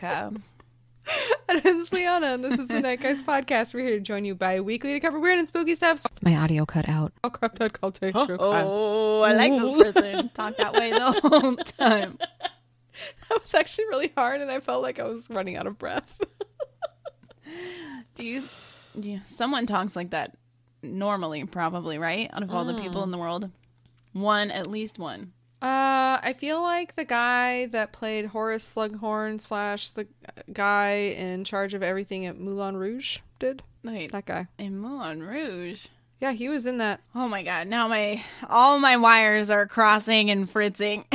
Erica. And it's Liana, and this is the Night Guys podcast. We're here to join you bi-weekly to cover weird and spooky stuff. My audio cut out. Oh, crap, true crime. Oh, I like this person. Talk that way the whole time. That was actually really hard, and I felt like I was running out of breath. Do you someone talks like that normally, probably, right? Out of all the people in the world, at least one. I feel like the guy that played Horace Slughorn / the guy in charge of everything at Moulin Rouge did. Wait, that guy in Moulin Rouge. Yeah, he was in that. Oh my god! Now all my wires are crossing and fritzing,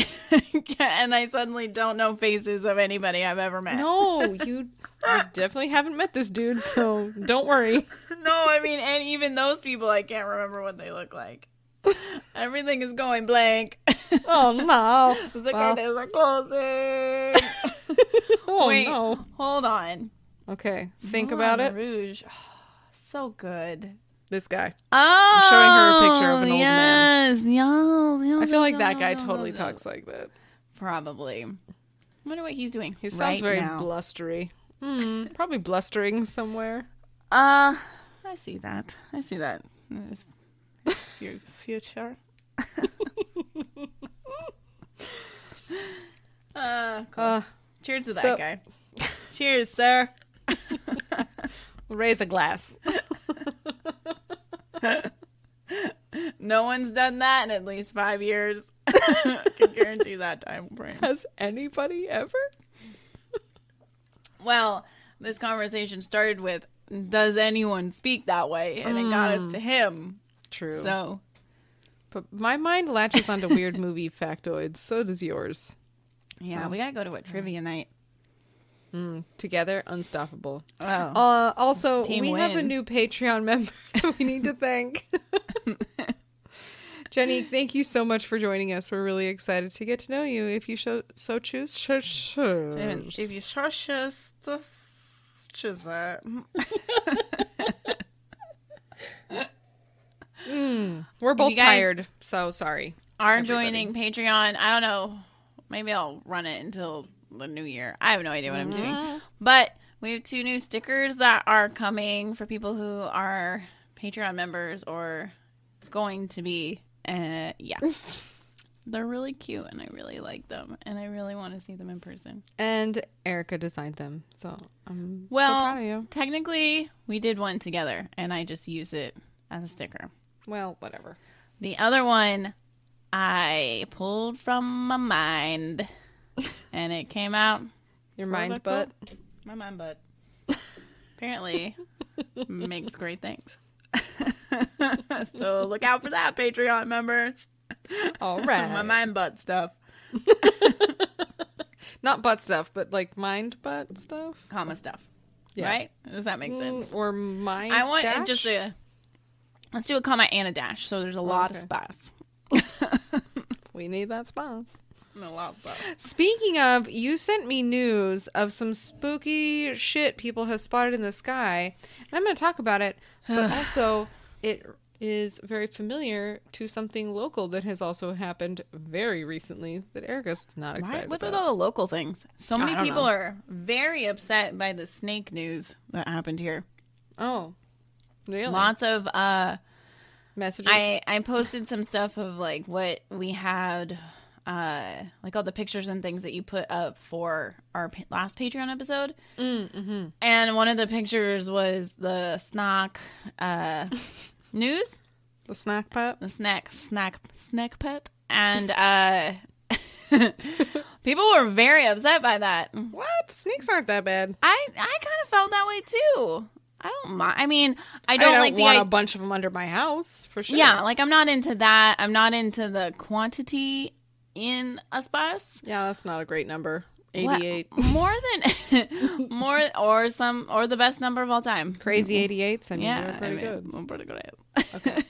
and I suddenly don't know faces of anybody I've ever met. No, you definitely haven't met this dude, so don't worry. No, I mean, and even those people, I can't remember what they look like. Everything is going blank. Oh no! The curtains are closing. Oh wait, no! Hold on. Okay, think about it. Rouge, so good. This guy. Oh, I'm showing her a picture of an old man. Yes. I feel like that guy totally talks like that. Probably. I wonder what he's doing. He sounds very now. blustery. Probably blustering somewhere. I see that. Your future. Cool. Cheers to that guy. Cheers, sir. We'll raise a glass. No one's done that in at least 5 years. I can guarantee that time frame. Has anybody ever? Well, this conversation started with, does anyone speak that way? And it got us to him. True. So, but my mind latches onto weird movie factoids. So does yours. Yeah, we gotta go to a trivia night. Together, unstoppable. Oh. Also, Team we have a win. new Patreon member we need to thank. Jenny, thank you so much for joining us. We're really excited to get to know you. If you so choose. If you choose it. We're both you guys tired, so sorry. Are everybody. joining Patreon. I don't know. Maybe I'll run it until the new year. I have no idea what I'm doing. But we have 2 new stickers that are coming for people who are Patreon members or going to be. Yeah. They're really cute and I really like them and I really want to see them in person. And Erica designed them, so I'm so proud of you. Technically, we did one together and I just use it as a sticker. Well, whatever. The other one I pulled from my mind and it came out. Your mind butt? My mind butt. Apparently makes great things. So look out for that, Patreon members. All right. My mind butt stuff. Not butt stuff, but like mind butt stuff? Comma stuff. Yeah. Right? Does that make sense? Or mind I want dash? just let's do a comma and a dash so there's a lot of space. We need that space. A lot of space. Speaking of, you sent me news of some spooky shit people have spotted in the sky. And I'm going to talk about it, but also it is very familiar to something local that has also happened very recently that Erica's not excited What's about. with all the local things? So many don't people know. are very upset by the snake news that happened here. Oh, really? Lots of Messages? I posted some stuff of like what we had, like all the pictures and things that you put up for our last Patreon episode. Mm-hmm. And one of the pictures was the snack news, The snack pet? the snack pet, and people were very upset by that. What? Snakes aren't that bad. I kind of felt that way too. I don't mind. I mean, I I don't don't like want a bunch of them under my house, for sure. Yeah, like I'm not into that. I'm not into the quantity in a spice. Yeah, that's not a great number. 88. More than or the best number of all time. Crazy 88s. I mean, Yeah, they're pretty good. I'm pretty good Okay.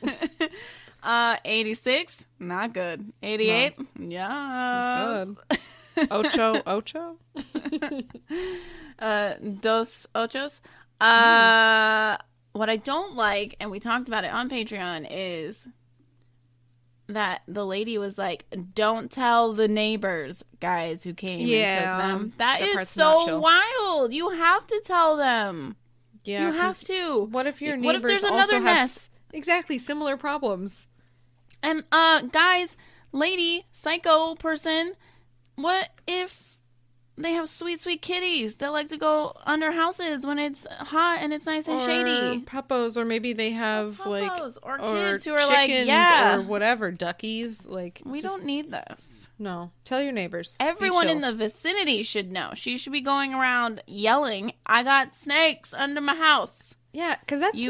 86, not good. 88, yeah. Good. Ocho? Dos ochos. What I don't like, and we talked about it on Patreon, is that the lady was like, don't tell the neighbors, guys, who came and took them. That is so wild. You have to tell them. Yeah, you have to. What if your neighbors there's also another have nest? Exactly similar problems? And guys, lady, psycho person, what if they have sweet kitties that like to go under houses when it's hot and it's nice and shady? Puppos, or maybe they have Puppos, or kids who are chickens, like, or whatever, duckies. Like, we don't need this. No, tell your neighbors. Everyone in the vicinity should know. She should be going around yelling, "I got snakes under my house." Yeah, because that's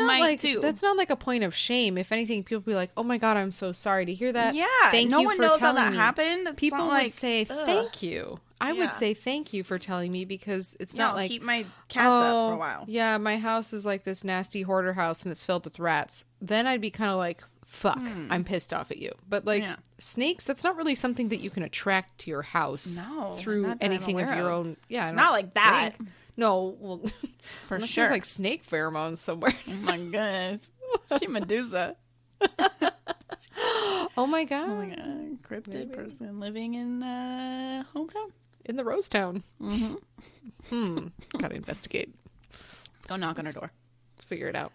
not like a point of shame. If anything, people be like, "Oh my god, I'm so sorry to hear that." Yeah, thank no you one for knows how telling that me. happened. It's People not would say thank you. I would say thank you for telling me, because it's not like, keep my cats up for a while. Yeah, my house is like this nasty hoarder house and it's filled with rats. Then I'd be kind of like, fuck, I'm pissed off at you. But like snakes, that's not really something that you can attract to your house through anything of your own. Yeah, not like that. No, well, for sure. There's like snake pheromones somewhere. Oh my goodness, she Medusa. Oh my god! Oh my god! Cryptid person living in hometown. In the Rose Town. Mm-hmm. Gotta investigate. Let's go knock on her door. Let's figure it out.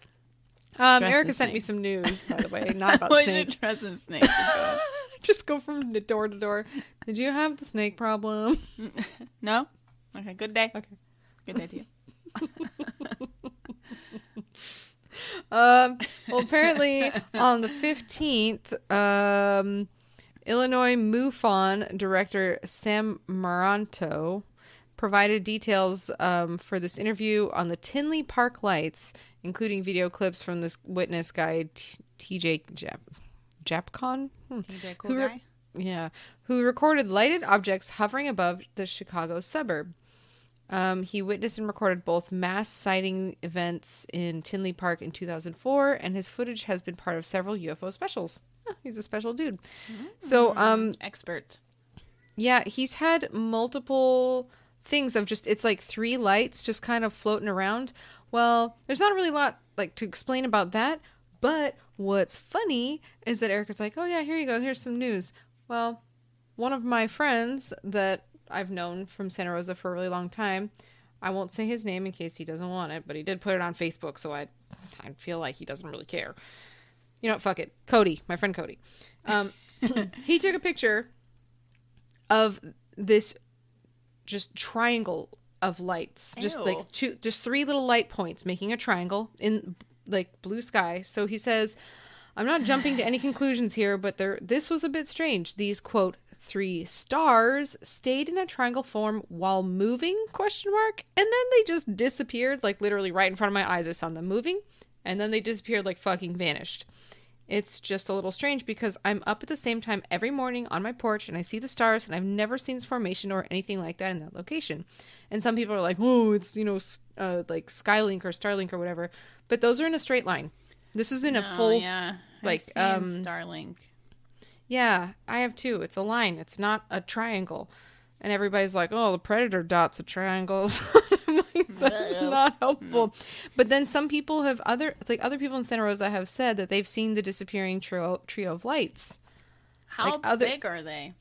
Erica sent me some news, by the way, not about snakes. Dress in snakes. Just go from door to door. Did you have the snake problem? No? Okay, good day. Okay. Good day to you. Well, apparently on the 15th, Illinois MUFON director Sam Maranto provided details for this interview on the Tinley Park lights, including video clips from this witness guy, TJ Japcon? TJ Cool Guy? Yeah, who recorded lighted objects hovering above the Chicago suburb. He witnessed and recorded both mass sighting events in Tinley Park in 2004, and his footage has been part of several UFO specials. Oh, he's a special dude. So, expert. Yeah, he's had multiple things of just, it's like 3 lights just kind of floating around. Well, there's not really a lot like to explain about that, but what's funny is that Erica's like, oh yeah, here you go, here's some news. Well, one of my friends that I've known from Santa Rosa for a really long time, I won't say his name in case he doesn't want it, but he did put it on Facebook, so I feel like he doesn't really care. You know what, fuck it. Cody, my friend Cody. He took a picture of this just triangle of lights. Ew. Just like just 3 little light points making a triangle in like blue sky. So he says, I'm not jumping to any conclusions here, but this was a bit strange. These, quote, 3 stars stayed in a triangle form while moving, ? And then they just disappeared, like literally right in front of my eyes. I saw them moving, and then they disappeared, like fucking vanished. It's just a little strange because I'm up at the same time every morning on my porch and I see the stars, and I've never seen this formation or anything like that in that location. And some people are like, oh, it's, like Skylink or Starlink or whatever. But those are in a straight line. This is in a full, like, Starlink. Yeah, I have too. It's a line. It's not a triangle. And everybody's like, oh, the predator dots are triangles. I'm like, that's not helpful. But then some people have other people in Santa Rosa have said that they've seen the disappearing trio of lights. How big are they?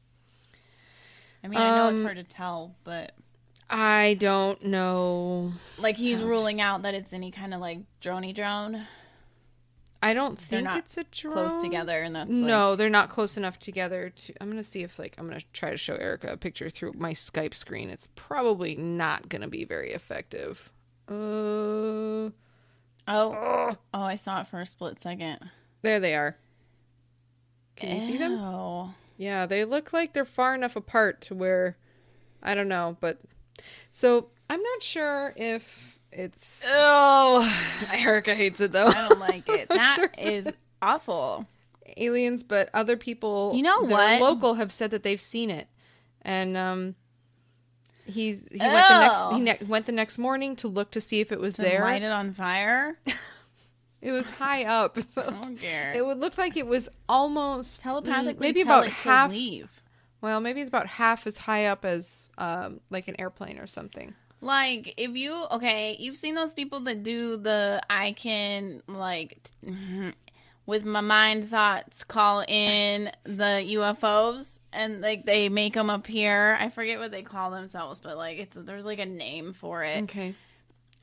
I mean, I know it's hard to tell, but I don't know. Like, he's ruling out that it's any kind of like droney drone. I don't think it's a drone. Close together, and that's no, they're not close enough together. I'm gonna see if I'm gonna try to show Erica a picture through my Skype screen. It's probably not gonna be very effective. I saw it for a split second. There they are. Can you see them? Yeah, they look like they're far enough apart to where I don't know, but so I'm not sure if. Erica hates it though. I don't like it. That is awful. Aliens, but other people, what? Local have said that they've seen it, and he went the next morning to look to see if it was there. Light it on fire. It was high up, so it would look like it was almost telepathically. Maybe about half. Leave. Well, maybe it's about half as high up as like an airplane or something. Like, if you've seen those people that do the, I can, like, with my mind thoughts, call in the UFOs, and like they make them appear. I forget what they call themselves, but like there's like a name for it. Okay.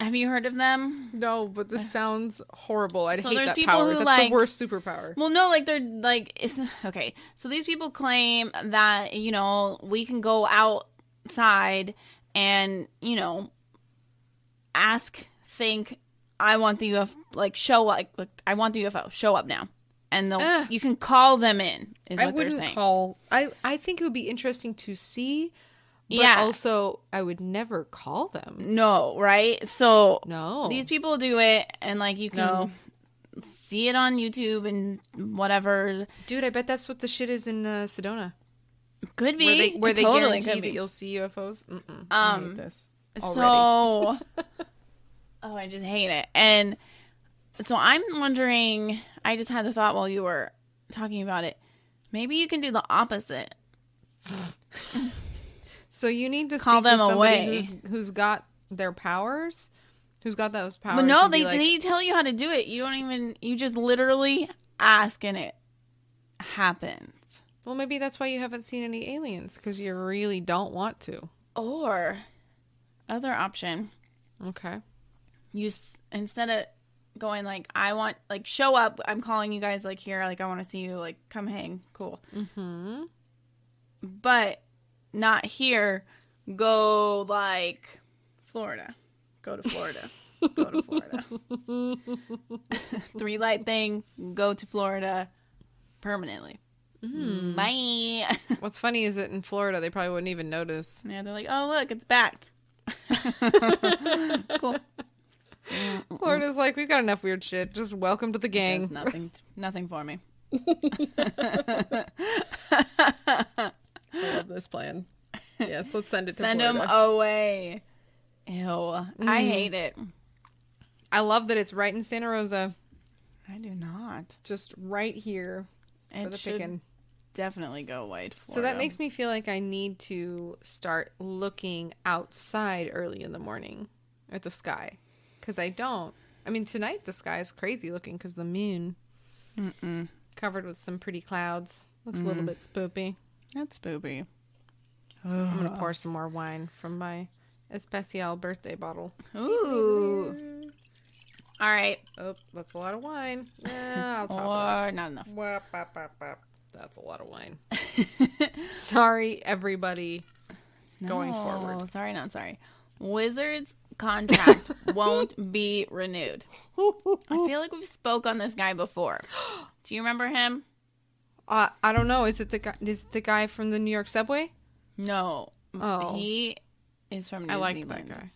Have you heard of them? No, but this sounds horrible. I'd So hate there's that people power. who, That's like- the worst superpower. Well, no, like they're like okay. So these people claim that we can go outside and ask, think, I want the UFO, like show up. Like, I want the UFO. Show up now, and you can call them in. Is what they're saying. I think it would be interesting to see. But also, I would never call them. No, right? So No. these people do it, and like you can see it on YouTube and whatever. Dude, I bet that's what the shit is in Sedona. Could be Where they totally guarantee could be. that you'll see UFOs. I hate this already. So, I just hate it. And so I'm wondering, I just had the thought while you were talking about it, maybe you can do the opposite. So you need to Call speak them with somebody away. who's got their powers, who's got those powers. But no, and be they tell you how to do it. You just literally ask and it happens. Well, maybe that's why you haven't seen any aliens, because you really don't want to. Or, other option, Okay. instead of going like, I want, like, show up, I'm calling you guys, like, here, like, I want to see you, like, come hang, cool. Mm-hmm. But not here, go, like, Florida. Go to Florida. Go to Florida. 3-light thing, go to Florida permanently. Bye. What's funny is that in Florida, they probably wouldn't even notice. Yeah, they're like, oh, look, it's back. Cool. Florida's like, we've got enough weird shit. Just welcome to the gang. Nothing for me. I love this plan. Yes, let's send it to Send Florida. them away. Ew. I hate it. I love that it's right in Santa Rosa. I do not. Just right here for the should picking. definitely go away to Florida. So that makes me feel like I need to start looking outside early in the morning at the sky. Because I don't. I mean, tonight the sky is crazy looking because the moon covered with some pretty clouds. Looks a little bit spoopy. That's spoopy. I'm going to pour some more wine from my Especial birthday bottle. Ooh. All right. Oh, that's a lot of wine. Yeah, I'll top it Or not enough. Wap, wap, wap, wap. That's a lot of wine. Sorry, everybody. Going forward. Sorry, not sorry. Wizard's contract won't be renewed. I feel like we've spoke on this guy before. Do you remember him? I don't know. Is it the guy from the New York subway? No. Oh. He is from New I like Zealand. that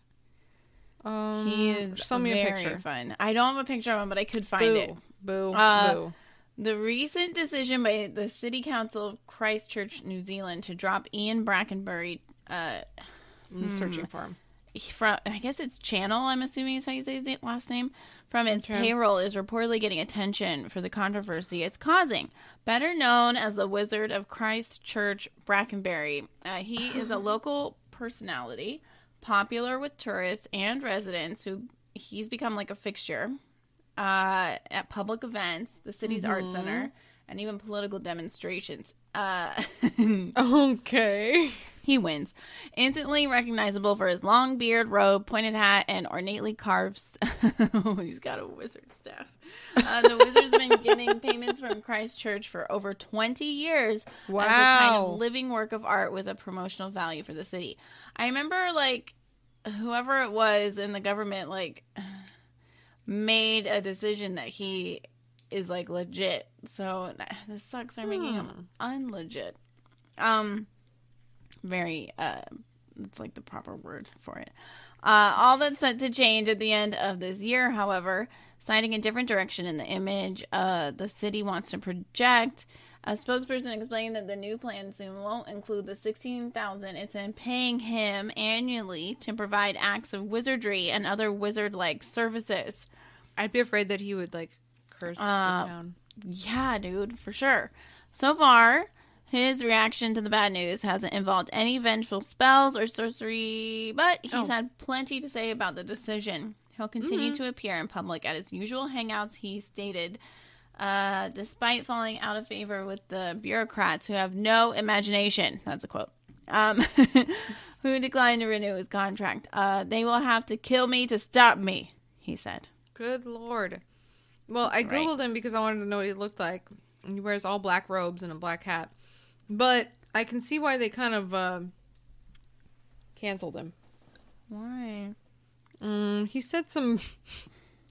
guy. He is show me a very picture. fun. I don't have a picture of him, but I could find it. Boo. The recent decision by the City Council of Christchurch, New Zealand, to drop Ian Brackenbury, I'm searching for him. from, I guess it's Channel, I'm assuming is how you say his last name, from its Okay. payroll is reportedly getting attention for the controversy it's causing. Better known as the Wizard of Christchurch, Brackenbury. He is a local personality, popular with tourists and residents who he's become like a fixture at public events, the city's art center, and even political demonstrations. Okay. He wins. Instantly recognizable for his long beard, robe, pointed hat, and ornately carved... He's got a wizard staff. The wizard's been getting payments from Christchurch for over 20 years as a kind Wow. of living work of art with a promotional value for the city. I remember, like, whoever it was in the government, like, made a decision that he is, like, legit. So this sucks. They're making him unlegit. Very, it's like the proper word for it. All that's set to change at the end of this year, however, citing a different direction in the image the city wants to project. A spokesperson explained that the new plan soon won't include the $16,000 it's in paying him annually to provide acts of wizardry and other wizard-like services. I'd be afraid that he would, like, curse the town. Yeah, dude, for sure. So far, his reaction to the bad news hasn't involved any vengeful spells or sorcery, but he's had plenty to say about the decision. He'll continue to appear in public at his usual hangouts, he stated, Despite falling out of favor with the bureaucrats who have no imagination, that's a quote, who declined to renew his contract. They will have to kill me to stop me, he said. Good Lord. Well, I Googled him because I wanted to know what he looked like. He wears all black robes and a black hat. But I can see why they kind of canceled him. Why? He said some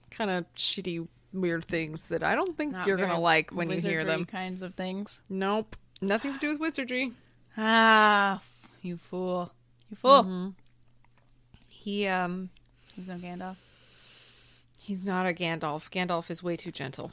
kind of shitty, weird things that I don't think Not you're going to like when you hear them. Kinds of things. Nope. Nothing to do with wizardry. Ah, you fool. You fool. Mm-hmm. He's no Gandalf. He's not a Gandalf. Gandalf is way too gentle.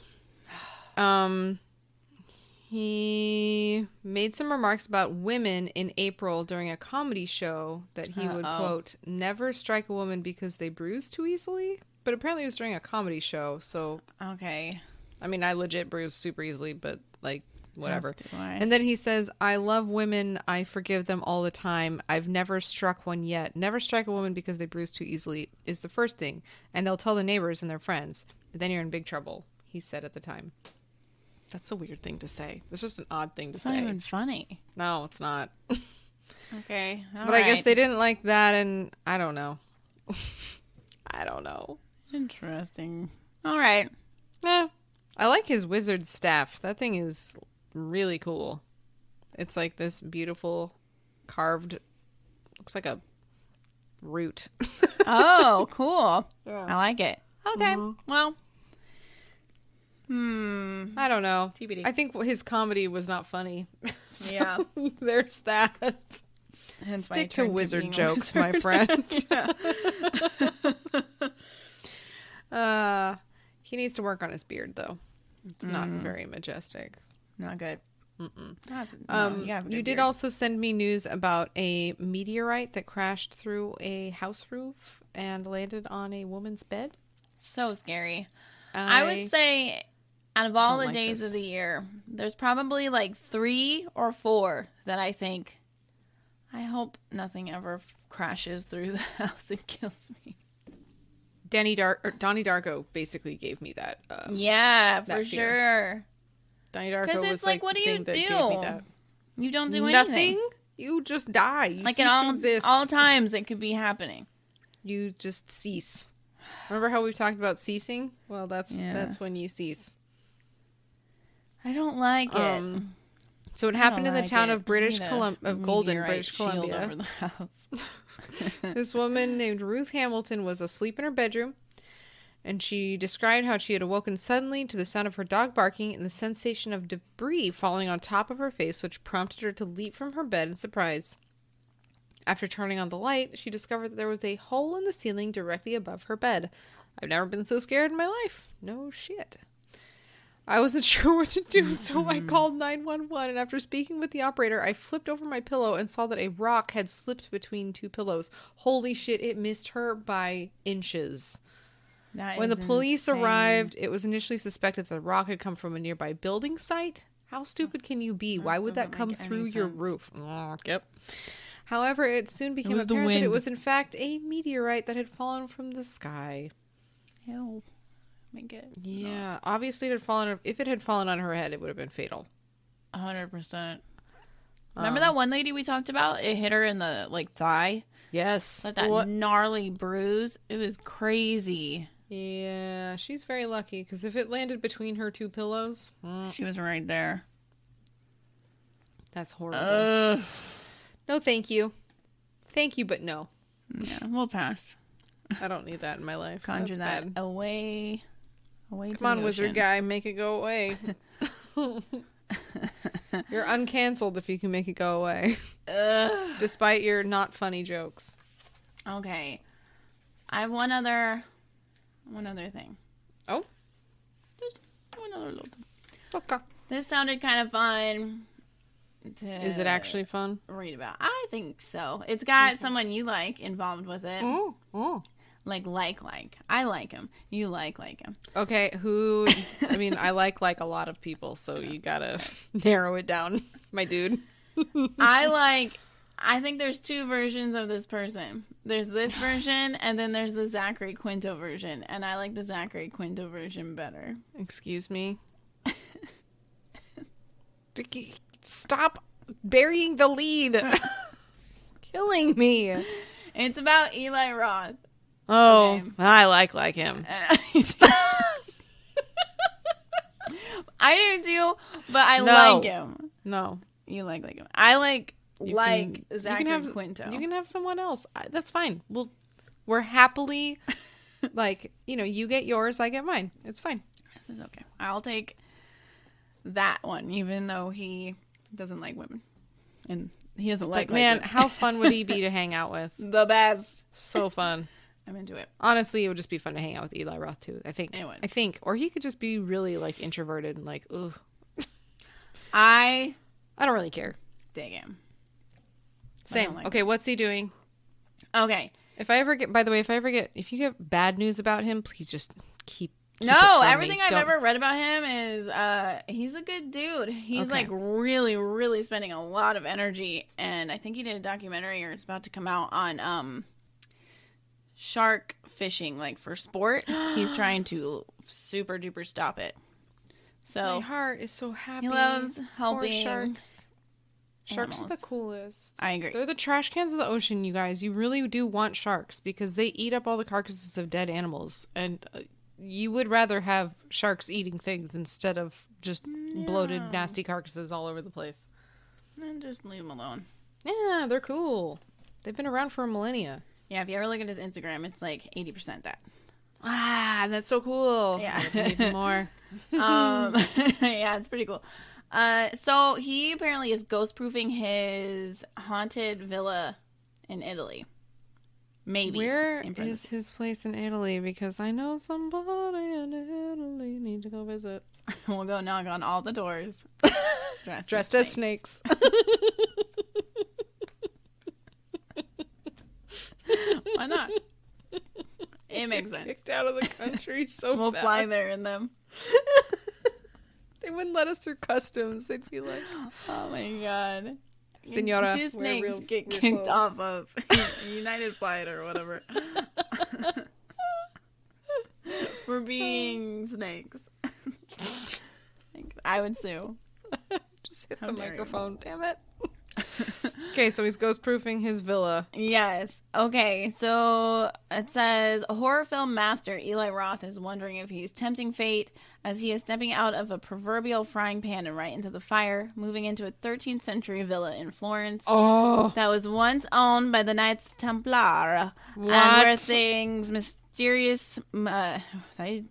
He made some remarks about women in April during a comedy show that he would, quote, never strike a woman because they bruise too easily. But apparently it was during a comedy show, so... Okay. I mean, I legit bruise super easily, but, like, whatever. Right. And then he says, I love women. I forgive them all the time. I've never struck one yet. Never strike a woman because they bruise too easily is the first thing. And they'll tell the neighbors and their friends. Then you're in big trouble, he said at the time. That's a weird thing to say. It's just an odd thing to say. It's not even funny. No, it's not. Okay. But I guess they didn't like that, and I don't know. I don't know. Interesting. All right. Yeah. I like his wizard staff. That thing is really cool. It's like this beautiful carved, looks like a root. Oh, cool. Yeah. I like it. Okay. Mm-hmm. Well. I don't know. TBD. I think his comedy was not funny. So Yeah. There's that. Hence Stick to wizard jokes, my friend. He needs to work on his beard, though. It's not very majestic. Not good. You did also send me news about a meteorite that crashed through a house roof and landed on a woman's bed. So scary. I would say, out of all the days of the year, there's probably like 3 or 4 that I think, I hope nothing ever crashes through the house and kills me. Donnie Darko basically gave me that. Yeah, that for fear. Sure. Donnie Darko Because was it's like, what do you do? You don't do Nothing. anything. You just die. You like cease to exist. all times it could be happening. You just cease. Remember how we've talked about ceasing? Well, that's when you cease. I don't like it. So it happened in the town of Golden, British Shield Columbia. over the house. This woman named Ruth Hamilton was asleep in her bedroom, and she described how she had awoken suddenly to the sound of her dog barking and the sensation of debris falling on top of her face, which prompted her to leap from her bed in surprise. After turning on the light, she discovered that there was a hole in the ceiling directly above her bed. I've never been so scared in my life. No shit. I wasn't sure what to do, so I called 911, and after speaking with the operator, I flipped over my pillow and saw that a rock had slipped between 2 pillows. Holy shit, it missed her by inches. When the police arrived, it was initially suspected that the rock had come from a nearby building site. How stupid can you be? Why would that come through your roof? Yep. However, it soon became apparent that it was in fact a meteorite that had fallen from the sky. Ew. Make it. Yeah, obviously it had fallen. If it had fallen on her head, it would have been fatal. 100%. Remember that one lady we talked about? It hit her in the thigh. Yes, like that gnarly bruise. It was crazy. Yeah, she's very lucky because if it landed between her 2 pillows, she was right there. That's horrible. No, thank you. Thank you, but no. Yeah, we'll pass. I don't need that in my life. Conjure that away. Come on, wizard guy, make it go away. You're uncanceled if you can make it go away. Despite your not funny jokes. Okay. I have one other thing. Oh? Just one other little thing. Okay. This sounded kind of fun. Is it actually fun? Read about. I think so. It's got someone you like involved with it. Oh. Like. I like him. You like him. Okay, who... I mean, I like a lot of people, so you gotta narrow it down, my dude. I think there's 2 versions of this person. There's this version, and then there's the Zachary Quinto version. And I like the Zachary Quinto version better. Excuse me? Stop burying the lead. Killing me. It's about Eli Roth. Oh, Okay. I like him. I do too, but I No. like him. No. You like him. I like Zach you can and Quinto. You can have someone else. That's fine. We're happily, like, you get yours, I get mine. It's fine. This is okay. I'll take that one, even though he doesn't like women. And he doesn't like man, women. how fun would he be to hang out with? The best. So fun. I'm into it. Honestly, it would just be fun to hang out with Eli Roth, too. I think. It would. I think. Or he could just be really, like, introverted and, like, ugh. I don't really care. dig him. Same. Like okay, what's he doing? Okay. If you get bad news about him, please just keep it No, from everything me. I've Don't- ever read about him is he's a good dude. He's Okay. like really, really spending a lot of energy, and I think he did a documentary or it's about to come out on shark fishing, like for sport. He's trying to super duper stop it. So My heart is so happy. he loves Poor helping sharks. Sharks are animals. the coolest. I agree. They're the trash cans of the ocean, you guys. You really do want sharks because they eat up all the carcasses of dead animals. And you would rather have sharks eating things instead of just bloated, nasty carcasses all over the place. And just leave him alone. Yeah, they're cool. They've been around for a millennia. Yeah, if you ever look at his Instagram, it's like 80% that. Ah, that's so cool. Yeah. Even more. Yeah, it's pretty cool. So he apparently is ghost-proofing his haunted villa in Italy. Maybe. Where in is his place in Italy? Because I know somebody in Italy. Need to go visit. We'll go knock on all the doors. Dressed as snakes. Why not? It makes sense. Kicked out of the country so We'll fast. fly there in them. They wouldn't let us through customs. They'd be like, Oh my god. Senora, Two wear snakes real- get real kicked clothes." off of United Flight or whatever. For being snakes. I would sue. Just hit How the dare you. microphone. Damn it. Okay, so he's ghost-proofing his villa. Yes. Okay, so it says a horror film master, Eli Roth, is wondering if he's tempting fate as he is stepping out of a proverbial frying pan and right into the fire, moving into a 13th century villa in Florence Oh. that was once owned by the Knights Templar. What? And where things mysterious... I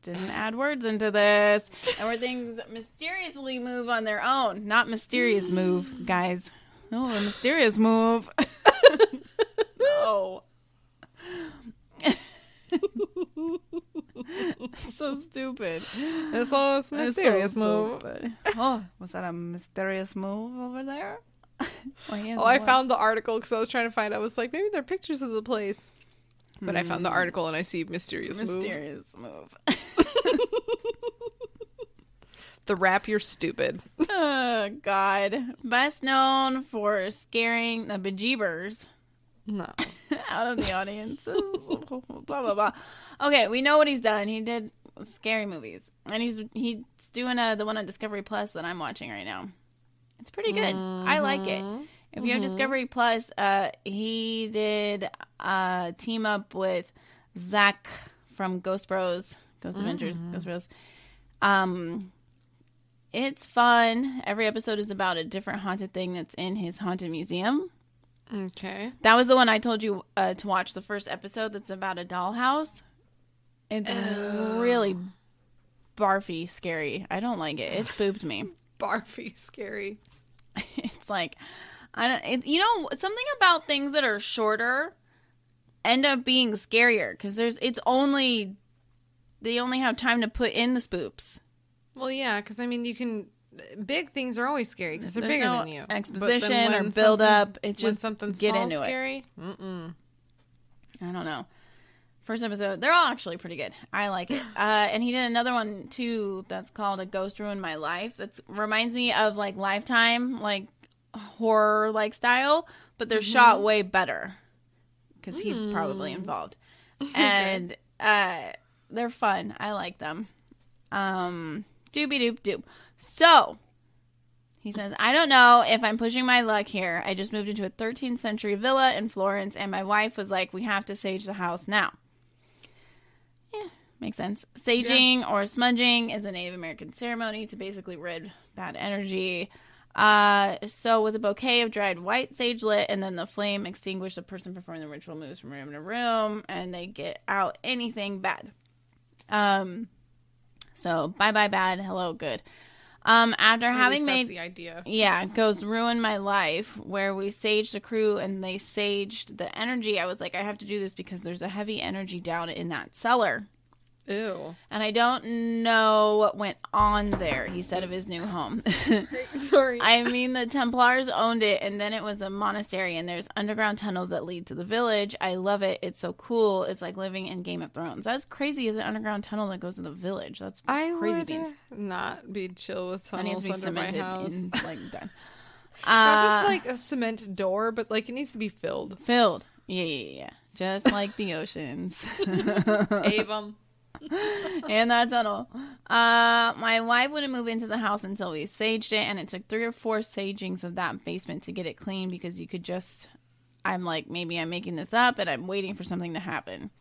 didn't add words into this. And where things mysteriously move on their own. Not mysterious move, guys. Oh, a mysterious move. No. So stupid. It's so It's so mysterious move. stupid. Oh, was that a mysterious move over there? Oh, I found the article because I was trying to find. I was like, maybe they're pictures of the place. But I found the article and I see mysterious move. Mysterious move. The rap, you're stupid. Oh, God. Best known for scaring the bejeebers No. out of the audience. Blah, blah, blah. Okay, we know what he's done. He did scary movies. And he's doing the one on Discovery Plus that I'm watching right now. It's pretty good. I like it. If you have Discovery Plus, he did team up with Zach from Ghost Bros, Ghost Adventures, Ghost Bros. It's fun. Every episode is about a different haunted thing that's in his haunted museum. Okay. That was the one I told you to watch, the first episode that's about a dollhouse. It's really barfy scary. I don't like it. It spooked me. Barfy, scary. It's like, something about things that are shorter end up being scarier because they only have time to put in the spoops. Well, yeah, because I mean, big things are always scary because they're There's bigger no than you. exposition But then or when build something- up. It's when just something get small's into scary. Mm-mm. I don't know. First episode, they're all actually pretty good. I like it. And he did another one too that's called A Ghost Ruined My Life. That reminds me of like Lifetime, like horror like style, but they're shot way better because he's probably involved. And they're fun. I like them. Doobie doop doop. So He says, I don't know if I'm pushing my luck here. I just moved into a 13th century villa in Florence, and my wife was like, we have to sage the house now. Yeah, makes sense. Saging or smudging is a Native American ceremony to basically rid bad energy. So with a bouquet of dried white sage lit, and then the flame extinguished, the person performing the ritual moves from room to room, and they get out anything bad. So bye bad, hello good. After having made the idea. Yeah, goes ruin my life, where we saged the crew and they saged the energy. I was like, I have to do this because there's a heavy energy down in that cellar. Ew. And I don't know what went on there, he said of his new home. Sorry. I mean, the Templars owned it, and then it was a monastery, and there's underground tunnels that lead to the village. I love it. It's so cool. It's like living in Game of Thrones. That's crazy. Is an underground tunnel that goes to the village. That's crazy beans. Not be chill with tunnels That needs to be under my cemented house. done. Not just like a cement door, but like it needs to be filled. Filled. Yeah. Just like the oceans. Avon. And that tunnel. My wife wouldn't move into the house until we saged it, and it took 3 or 4 sagings of that basement to get it clean, because you could just... I'm like, maybe I'm making this up, and I'm waiting for something to happen.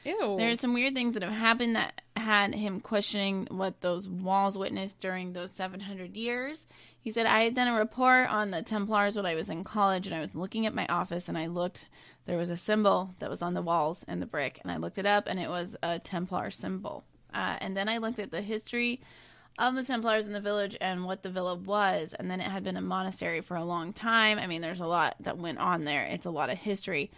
Ew. There's some weird things that have happened that had him questioning what those walls witnessed during those 700 years. He said, I had done a report on the Templars when I was in college, and I was looking at my office, and I looked... There was a symbol that was on the walls and the brick, and I looked it up, and it was a Templar symbol. And then I looked at the history of the Templars in the village and what the villa was, and then it had been a monastery for a long time. I mean, there's a lot that went on there. It's a lot of history.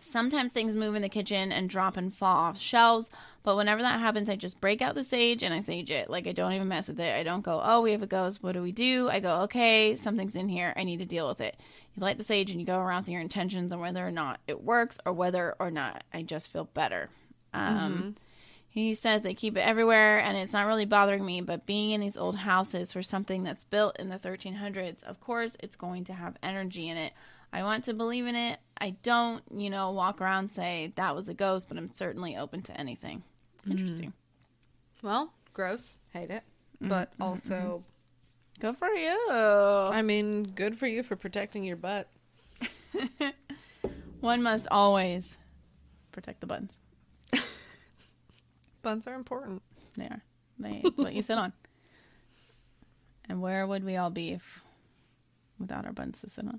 Sometimes things move in the kitchen and drop and fall off shelves, but whenever that happens, I just break out the sage and I sage it. Like, I don't even mess with it. I don't go, oh, we have a ghost. What do we do? I go, okay, something's in here. I need to deal with it. You light the sage and you go around with your intentions on whether or not it works or whether or not I just feel better. He says they keep it everywhere and it's not really bothering me, but being in these old houses for something that's built in the 1300s, of course, it's going to have energy in it. I want to believe in it. I don't, walk around and say that was a ghost, but I'm certainly open to anything. Interesting. Well, gross. Hate it. But also... Good for you. I mean, good for you for protecting your butt. One must always protect the buns. Buns are important. They are. It's what you sit on. And where would we all be without our buns to sit on?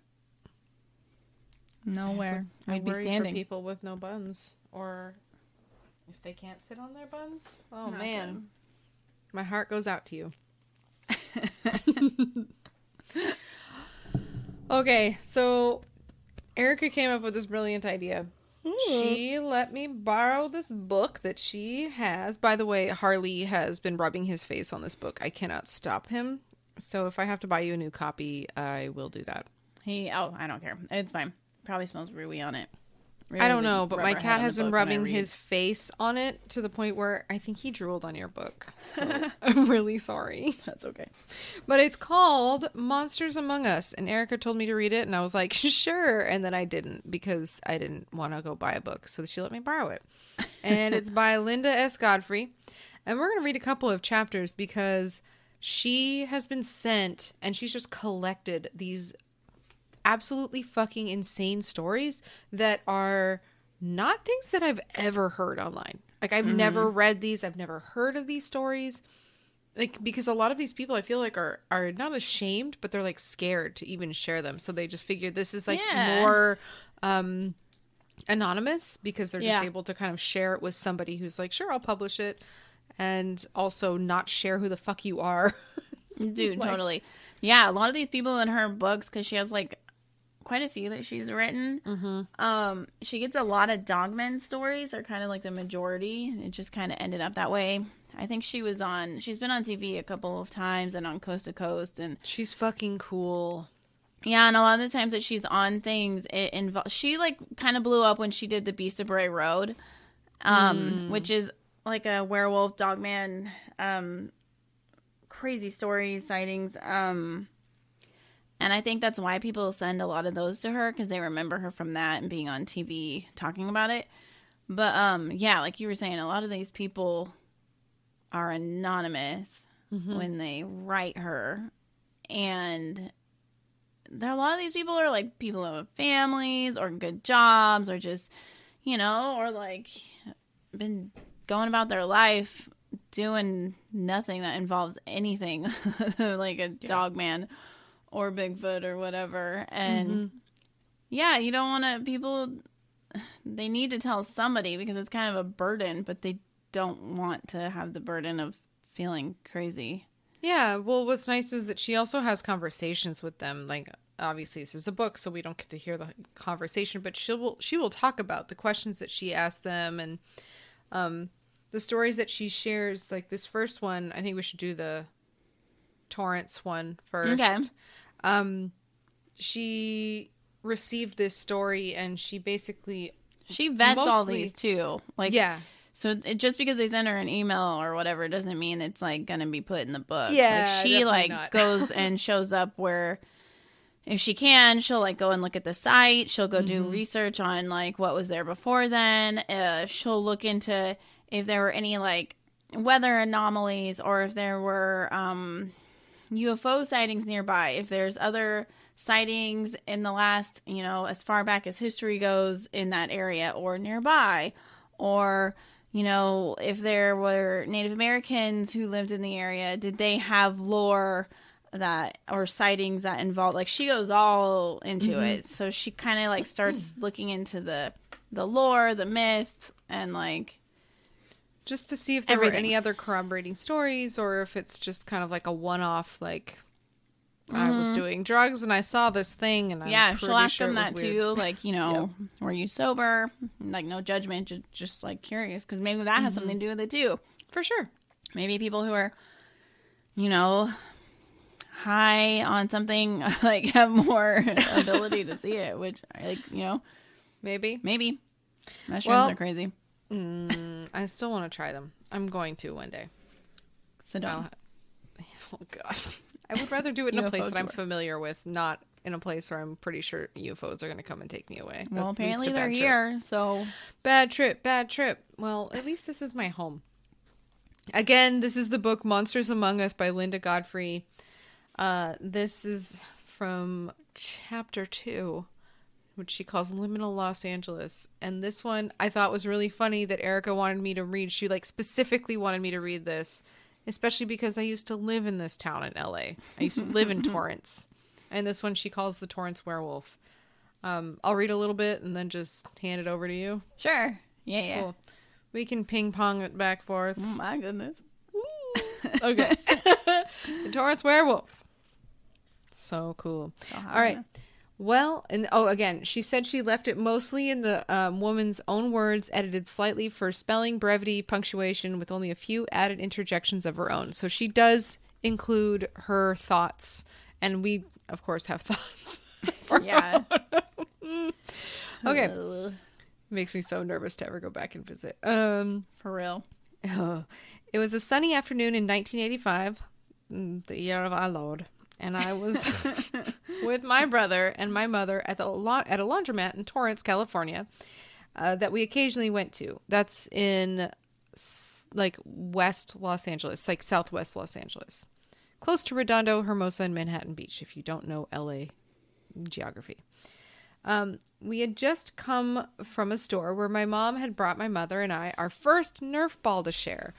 Nowhere. We'd be standing. For people with no buns, or if they can't sit on their buns. Oh, Not man. good. My heart goes out to you. Okay, so Erica came up with this brilliant idea. She let me borrow this book that she has. By the way, Harley has been rubbing his face on this book. I cannot stop him. So if I have to buy you a new copy, I will do that. I don't care. It's fine. Probably smells Rui on it. I don't know, but my cat has been rubbing his face on it to the point where I think he drooled on your book. So I'm really sorry. That's okay. But it's called Monsters Among Us, and Erica told me to read it, and I was like, sure. And then I didn't, because I didn't want to go buy a book, so she let me borrow it. And it's by Linda S. Godfrey. And we're going to read a couple of chapters because she has been sent, and she's just collected these absolutely fucking insane stories that are not things that I've ever heard online. Like, I've never read these. I've never heard of these stories. Like, because a lot of these people I feel like are not ashamed, but they're like scared to even share them. So they just figure this is like more anonymous, because they're just able to kind of share it with somebody who's like, sure, I'll publish it. And also not share who the fuck you are. Dude, totally. Yeah, a lot of these people in her books, because she has like quite a few that she's written. She gets a lot of dogmen stories, are kind of like the majority. It just kind of ended up that way. I think she's been on TV a couple of times and on Coast to Coast, and she's fucking cool. Yeah, and a lot of the times that she's on things, she like kind of blew up when she did the Beast of Bray Road, which is like a werewolf dogman, crazy stories, sightings, and I think that's why people send a lot of those to her, because they remember her from that and being on TV talking about it. But, yeah, like you were saying, a lot of these people are anonymous. when they write her. And a lot of these people are like people who have families or good jobs or just, or like been going about their life doing nothing that involves anything like a dog man or Bigfoot or whatever. And you don't want to, they need to tell somebody because it's kind of a burden, but they don't want to have the burden of feeling crazy. Yeah, well, what's nice is that she also has conversations with them. Like, obviously, this is a book, so we don't get to hear the conversation, but she will talk about the questions that she asked them and the stories that she shares. Like, this first one, I think we should do the Torrance one first. Okay. She received this story, and she basically... She vets all these, too. Like, yeah. So just because they send her an email or whatever doesn't mean it's like going to be put in the book. Yeah, like, she like goes and shows up where if she can, she'll like go and look at the site. She'll go do research on like what was there before then. She'll look into if there were any like weather anomalies or if there were UFO sightings nearby. If there's other sightings in the last, as far back as history goes in that area or nearby, or if there were Native Americans who lived in the area, did they have lore or sightings that involved, like, she goes all into it. So she kind of, like, starts looking into the lore, the myth, and, like, just to see if there were any other corroborating stories or if it's just kind of like a one-off, like, I was doing drugs and I saw this thing and I'm she'll ask sure them that weird. too, like, were you sober? Like, no judgment, just like curious, because maybe that has something to do with it too. For sure. Maybe people who are, high on something like have more ability to see it, which like, maybe mushrooms are crazy. I still want to try them. I'm going to one day. So don't. Oh God. I would rather do it in a place that I'm tour. familiar with, not in a place where I'm pretty sure UFOs are going to come and take me away. Well, That apparently leads to they're bad here, trip. so... Bad trip. Well, at least this is my home. Again, this is the book Monsters Among Us by Linda Godfrey. This is from chapter 2, which she calls Liminal Los Angeles. And this one I thought was really funny that Erica wanted me to read. She like specifically wanted me to read this. Especially because I used to live in this town in LA. I used to live in Torrance. And this one she calls the Torrance Werewolf. I'll read a little bit and then just hand it over to you. Sure. Yeah. Cool. We can ping pong it back forth. Oh my goodness. Okay. The Torrance Werewolf. So cool. All right. Well, and again, she said she left it mostly in the woman's own words, edited slightly for spelling, brevity, punctuation, with only a few added interjections of her own. So she does include her thoughts, and we, of course, have thoughts. Yeah. Okay. Makes me so nervous to ever go back and visit. For real. It was a sunny afternoon in 1985, the year of our Lord. And I was with my brother and my mother at a laundromat in Torrance, California, that we occasionally went to. That's in like West Los Angeles, like Southwest Los Angeles, close to Redondo, Hermosa, and Manhattan Beach. If you don't know LA geography, we had just come from a store where my mom had brought my mother and I our first Nerf ball to share.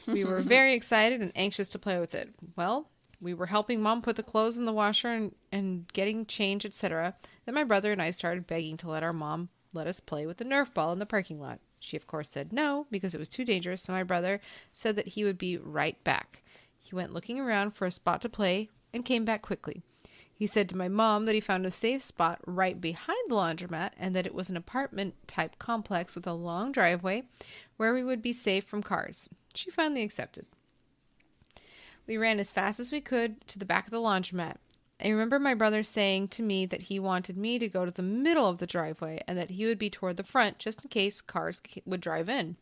We were very excited and anxious to play with it. Well, we were helping Mom put the clothes in the washer and getting change, etc. Then my brother and I started begging to let our mom let us play with the Nerf ball in the parking lot. She, of course, said no because it was too dangerous, so my brother said that he would be right back. He went looking around for a spot to play and came back quickly. He said to my mom that he found a safe spot right behind the laundromat and that it was an apartment-type complex with a long driveway where we would be safe from cars. She finally accepted. We ran as fast as we could to the back of the laundromat. I remember my brother saying to me that he wanted me to go to the middle of the driveway and that he would be toward the front just in case cars would drive in.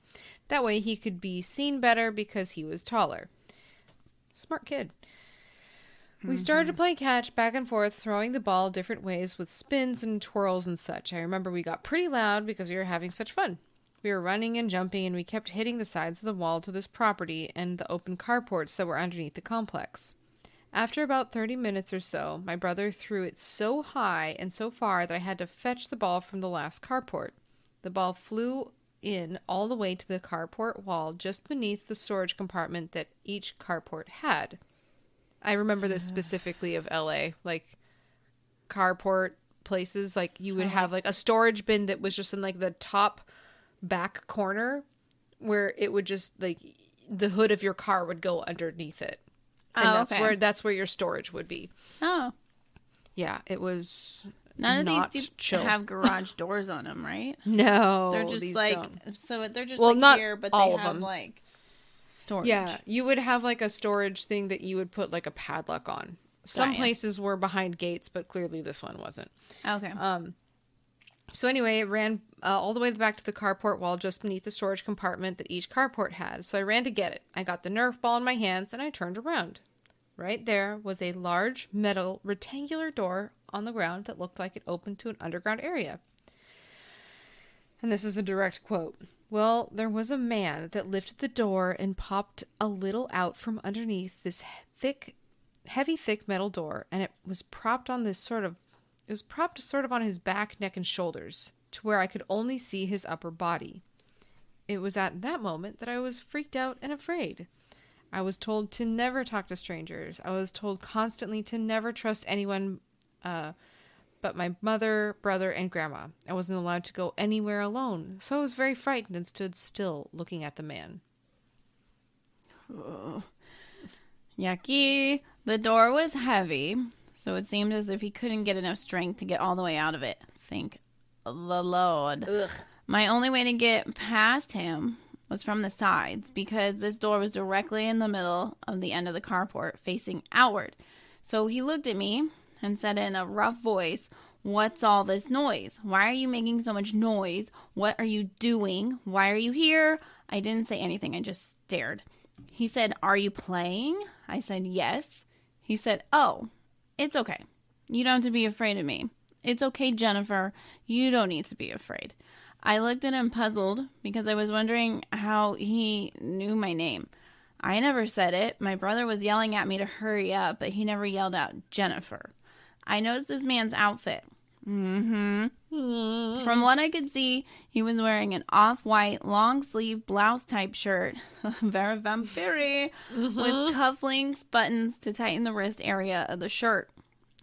That way he could be seen better because he was taller. Smart kid. We started to play catch back and forth, throwing the ball different ways with spins and twirls and such. I remember we got pretty loud because we were having such fun. We were running and jumping, and we kept hitting the sides of the wall to this property and the open carports that were underneath the complex. After about 30 minutes or so, my brother threw it so high and so far that I had to fetch the ball from the last carport. The ball flew in all the way to the carport wall just beneath the storage compartment that each carport had. I remember this specifically of LA, like carport places, like you would have like a storage bin that was just in like the top back corner where it would just like the hood of your car would go underneath it. And that's where your storage would be. Oh. Yeah, it was None of these do have garage doors on them, right? No. They're just like don't. So they're just well, like not here, but all they of have them. like storage. Yeah, you would have like a storage thing that you would put like a padlock on. Some places were behind gates, but clearly this one wasn't. Okay. So anyway, it ran all the way back to the carport wall just beneath the storage compartment that each carport had. So I ran to get it. I got the Nerf ball in my hands and I turned around. Right there was a large metal rectangular door on the ground that looked like it opened to an underground area. And this is a direct quote. Well, there was a man that lifted the door and popped a little out from underneath this heavy, thick metal door, and it was propped on sort of on his back, neck, and shoulders, to where I could only see his upper body. It was at that moment that I was freaked out and afraid. I was told to never talk to strangers. I was told constantly to never trust anyone but my mother, brother, and grandma. I wasn't allowed to go anywhere alone, so I was very frightened and stood still looking at the man. Oh. Yucky. The door was heavy, so it seemed as if he couldn't get enough strength to get all the way out of it. Thank the Lord. Ugh. My only way to get past him was from the sides, because this door was directly in the middle of the end of the carport, facing outward. So he looked at me and said in a rough voice, "What's all this noise? Why are you making so much noise? What are you doing? Why are you here?" I didn't say anything. I just stared. He said, "Are you playing?" I said, "Yes." He said, "Oh, it's okay. You don't have to be afraid of me. It's okay, Jennifer. You don't need to be afraid." I looked at him puzzled because I was wondering how he knew my name. I never said it. My brother was yelling at me to hurry up, but he never yelled out Jennifer. I noticed this man's outfit. From what I could see, he was wearing an off-white, long-sleeve blouse-type shirt, very vampire, with cufflinks, buttons to tighten the wrist area of the shirt.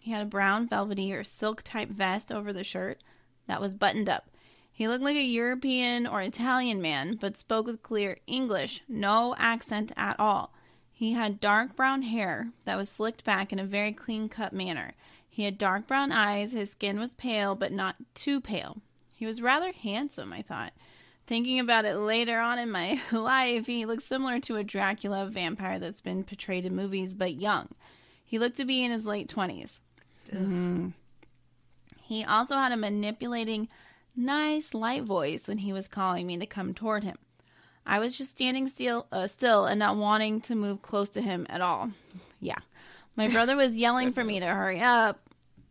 He had a brown velvety or silk-type vest over the shirt that was buttoned up. He looked like a European or Italian man, but spoke with clear English, no accent at all. He had dark brown hair that was slicked back in a very clean-cut manner. He had dark brown eyes, his skin was pale, but not too pale. He was rather handsome, I thought. Thinking about it later on in my life, he looked similar to a Dracula vampire that's been portrayed in movies, but young. He looked to be in his late 20s. He also had a manipulating, nice, light voice when he was calling me to come toward him. I was just standing still and not wanting to move close to him at all. Yeah. My brother was yelling for me to hurry up,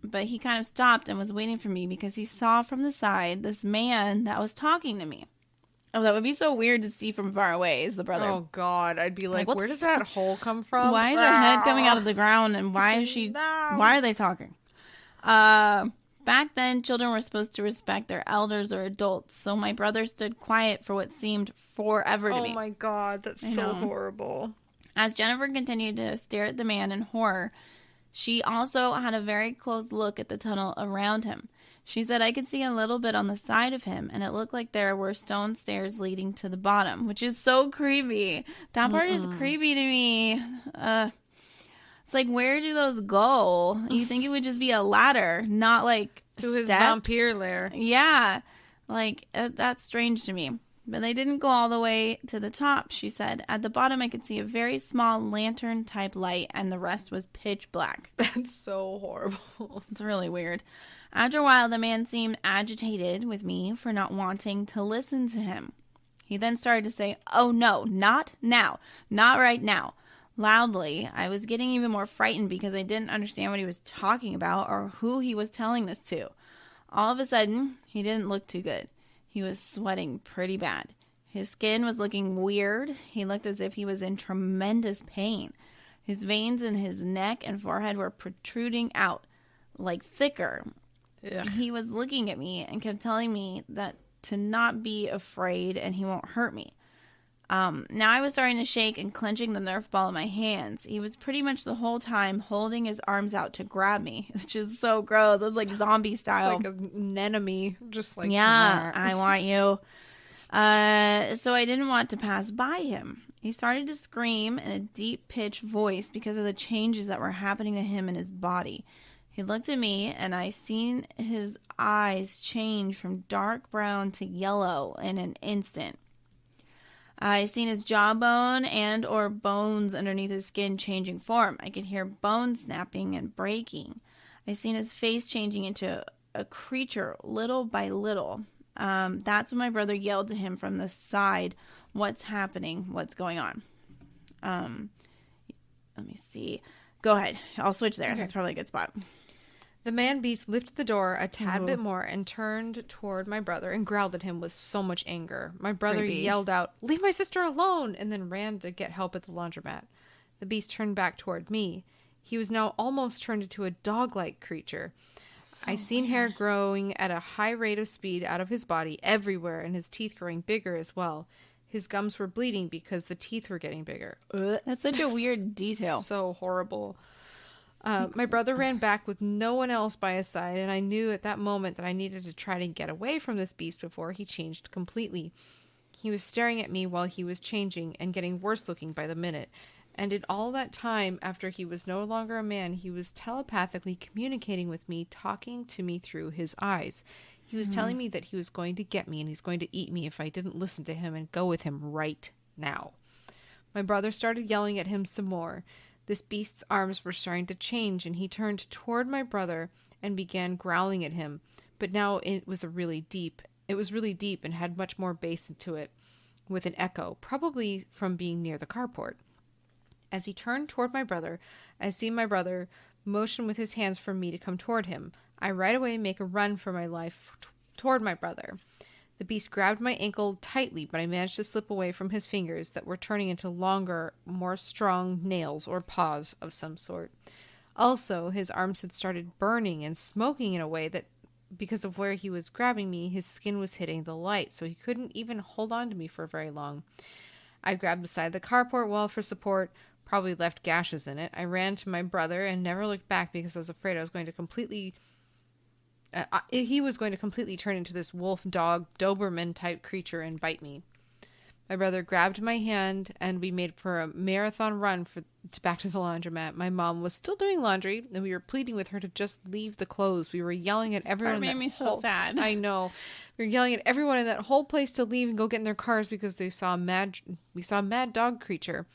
but he kind of stopped and was waiting for me because he saw from the side this man that was talking to me. Oh, that would be so weird to see from far away, is the brother. Oh, God. I'd be like where did that hole come from? Why is her head coming out of the ground, and why is she... Why are they talking? Back then, children were supposed to respect their elders or adults, so my brother stood quiet for what seemed forever to me. Oh, my God. That's so horrible. As Jennifer continued to stare at the man in horror, she also had a very close look at the tunnel around him. She said I could see a little bit on the side of him, and it looked like there were stone stairs leading to the bottom, which is so creepy. That part is creepy to me. It's like, where do those go? You think it would just be a ladder, not like to his steps? Vampire lair. Yeah. Like, that's strange to me. But they didn't go all the way to the top, she said. At the bottom, I could see a very small lantern-type light, and the rest was pitch black. That's so horrible. It's really weird. After a while, the man seemed agitated with me for not wanting to listen to him. He then started to say, "Oh, no, not now. Not right now." Loudly. I was getting even more frightened because I didn't understand what he was talking about or who he was telling this to. All of a sudden, he didn't look too good. He was sweating pretty bad. His skin was looking weird. He looked as if he was in tremendous pain. His veins in his neck and forehead were protruding out, like thicker. Ugh. He was looking at me and kept telling me that to not be afraid and he won't hurt me. Now I was starting to shake and clenching the Nerf ball in my hands. He was pretty much the whole time holding his arms out to grab me, which is so gross. It's like zombie style. It's like an enemy, just like, yeah, I want you. So I didn't want to pass by him. He started to scream in a deep-pitched voice because of the changes that were happening to him in his body. He looked at me, and I seen his eyes change from dark brown to yellow in an instant. I seen his jawbone and or bones underneath his skin changing form. I could hear bones snapping and breaking. I seen his face changing into a creature little by little. That's when my brother yelled to him from the side, "What's happening? What's going on?" Let me see. Go ahead. I'll switch there. Okay. That's probably a good spot. The man-beast lifted the door a tad bit more and turned toward my brother and growled at him with so much anger. My brother yelled out, "Leave my sister alone!" and then ran to get help at the laundromat. The beast turned back toward me. He was now almost turned into a dog-like creature. I seen hair growing at a high rate of speed out of his body everywhere and his teeth growing bigger as well. His gums were bleeding because the teeth were getting bigger. That's such a weird detail. So horrible. My brother ran back with no one else by his side, and I knew at that moment that I needed to try to get away from this beast before he changed completely. He was staring at me while he was changing and getting worse looking by the minute. And in all that time, after he was no longer a man, he was telepathically communicating with me, talking to me through his eyes. He was telling me that he was going to get me and he's going to eat me if I didn't listen to him and go with him right now. My brother started yelling at him some more. This beast's arms were starting to change, and he turned toward my brother and began growling at him. But now it was really deep and had much more bass to it, with an echo, probably from being near the carport. As he turned toward my brother, I see my brother motion with his hands for me to come toward him. I right away make a run for my life toward my brother. The beast grabbed my ankle tightly, but I managed to slip away from his fingers that were turning into longer, more strong nails or paws of some sort. Also, his arms had started burning and smoking in a way that, because of where he was grabbing me, his skin was hitting the light, so he couldn't even hold on to me for very long. I grabbed beside the carport wall for support, probably left gashes in it. I ran to my brother and never looked back because I was afraid I was going to he was going to completely turn into this wolf dog Doberman type creature and bite me. My brother grabbed my hand and we made for a marathon run back to the laundromat. My mom was still doing laundry and we were pleading with her to just leave the clothes. We were yelling at everyone. That made me so sad. I know. We were yelling at everyone in that whole place to leave and go get in their cars because we saw a mad dog creature.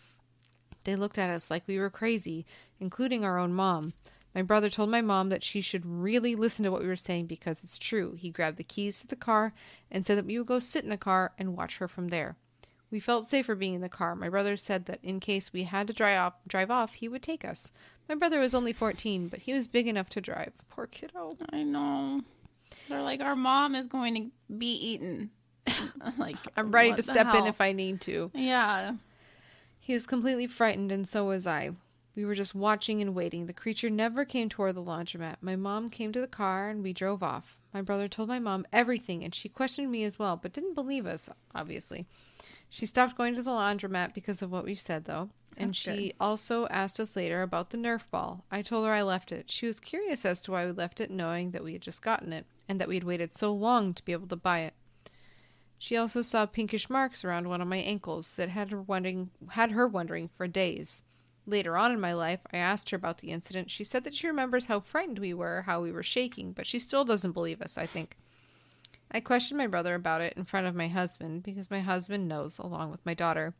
They looked at us like we were crazy, including our own mom. My brother told my mom that she should really listen to what we were saying because it's true. He grabbed the keys to the car and said that we would go sit in the car and watch her from there. We felt safer being in the car. My brother said that in case we had to drive off, he would take us. My brother was only 14, but he was big enough to drive. Poor kiddo. I know. They're like, our mom is going to be eaten. Like, I'm ready to step in if I need to. Yeah. He was completely frightened, and so was I. We were just watching and waiting. The creature never came toward the laundromat. My mom came to the car, and we drove off. My brother told my mom everything, and she questioned me as well, but didn't believe us, obviously. She stopped going to the laundromat because of what we said, though. And she also asked us later about the Nerf ball. I told her I left it. She was curious as to why we left it, knowing that we had just gotten it, and that we had waited so long to be able to buy it. She also saw pinkish marks around one of my ankles that had her wondering for days. Later on in my life, I asked her about the incident. She said that she remembers how frightened we were, how we were shaking, but she still doesn't believe us, I think. I questioned my brother about it in front of my husband, because my husband knows, along with my daughter.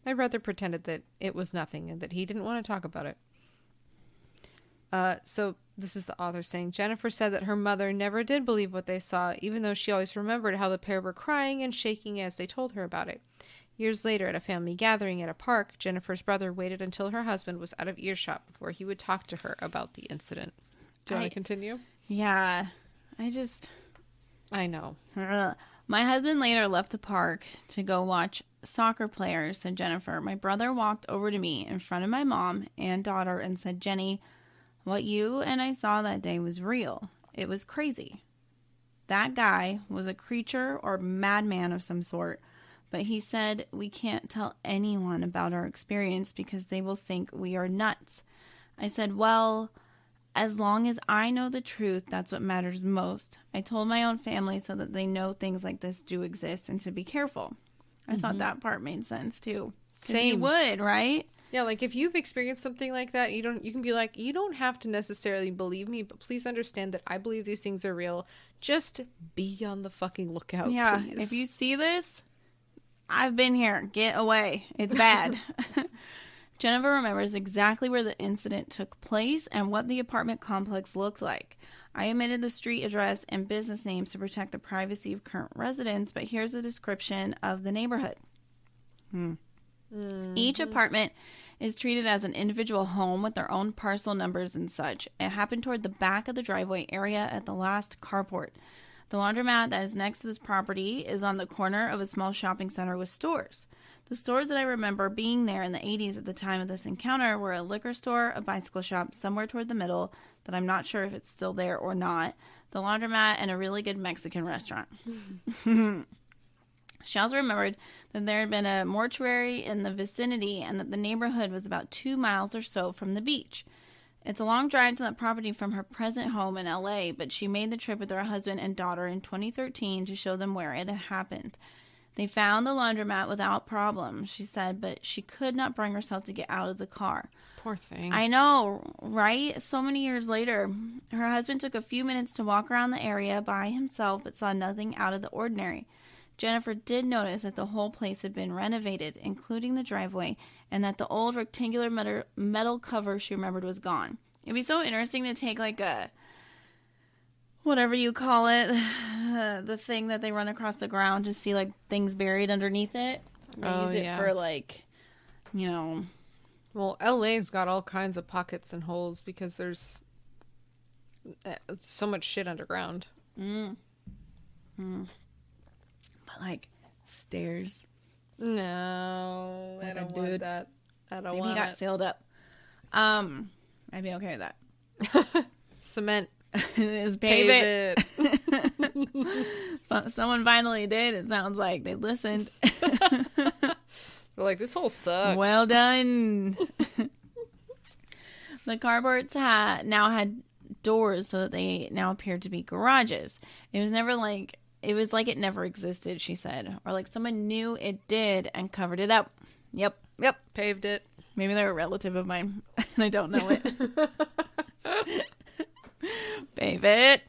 My brother pretended that it was nothing and that he didn't want to talk about it. So this is the author saying, Jennifer said that her mother never did believe what they saw, even though she always remembered how the pair were crying and shaking as they told her about it. Years later, at a family gathering at a park, Jennifer's brother waited until her husband was out of earshot before he would talk to her about the incident. Do you want to continue? Yeah. I know. My husband later left the park to go watch soccer players, said Jennifer. My brother walked over to me in front of my mom and daughter and said, Jenny, what you and I saw that day was real. It was crazy. That guy was a creature or madman of some sort, but he said we can't tell anyone about our experience because they will think we are nuts. I said, well, as long as I know the truth, that's what matters most. I told my own family so that they know things like this do exist and to be careful. I thought that part made sense too. Same. You would, right? Yeah, like if you've experienced something like that, you can be like, you don't have to necessarily believe me, but please understand that I believe these things are real. Just be on the fucking lookout, yeah, please. If you see this, I've been here. Get away. It's bad. Jennifer remembers exactly where the incident took place and what the apartment complex looked like. I omitted the street address and business names to protect the privacy of current residents, but here's a description of the neighborhood. Each apartment is treated as an individual home with their own parcel numbers and such. It happened toward the back of the driveway area at the last carport. The laundromat that is next to this property is on the corner of a small shopping center with stores. The stores that I remember being there in the 80s at the time of this encounter were a liquor store, a bicycle shop somewhere toward the middle that I'm not sure if it's still there or not, the laundromat, and a really good Mexican restaurant. She also remembered that there had been a mortuary in the vicinity and that the neighborhood was about 2 miles or so from the beach. It's a long drive to that property from her present home in LA, but she made the trip with her husband and daughter in 2013 to show them where it had happened. They found the laundromat without problem, she said, but she could not bring herself to get out of the car. Poor thing. I know, right? So many years later, her husband took a few minutes to walk around the area by himself, but saw nothing out of the ordinary. Jennifer did notice that the whole place had been renovated, including the driveway, and that the old rectangular metal cover she remembered was gone. It'd be so interesting to take like a, whatever you call it, the thing that they run across the ground to see like things buried underneath it. They use it for like, you know. Well, LA's got all kinds of pockets and holes because there's so much shit underground. But like stairs. No, I don't want that. I don't want it. Maybe he got sealed up. I'd be okay with that. Cement. Is pave it. Someone finally did. It sounds like they listened. We're like, this hole sucks. Well done. The carports now had doors so that they now appeared to be garages. It was like it never existed, she said. Or like someone knew it did and covered it up. Yep. Paved it. Maybe they're a relative of mine and I don't know it. Pave it.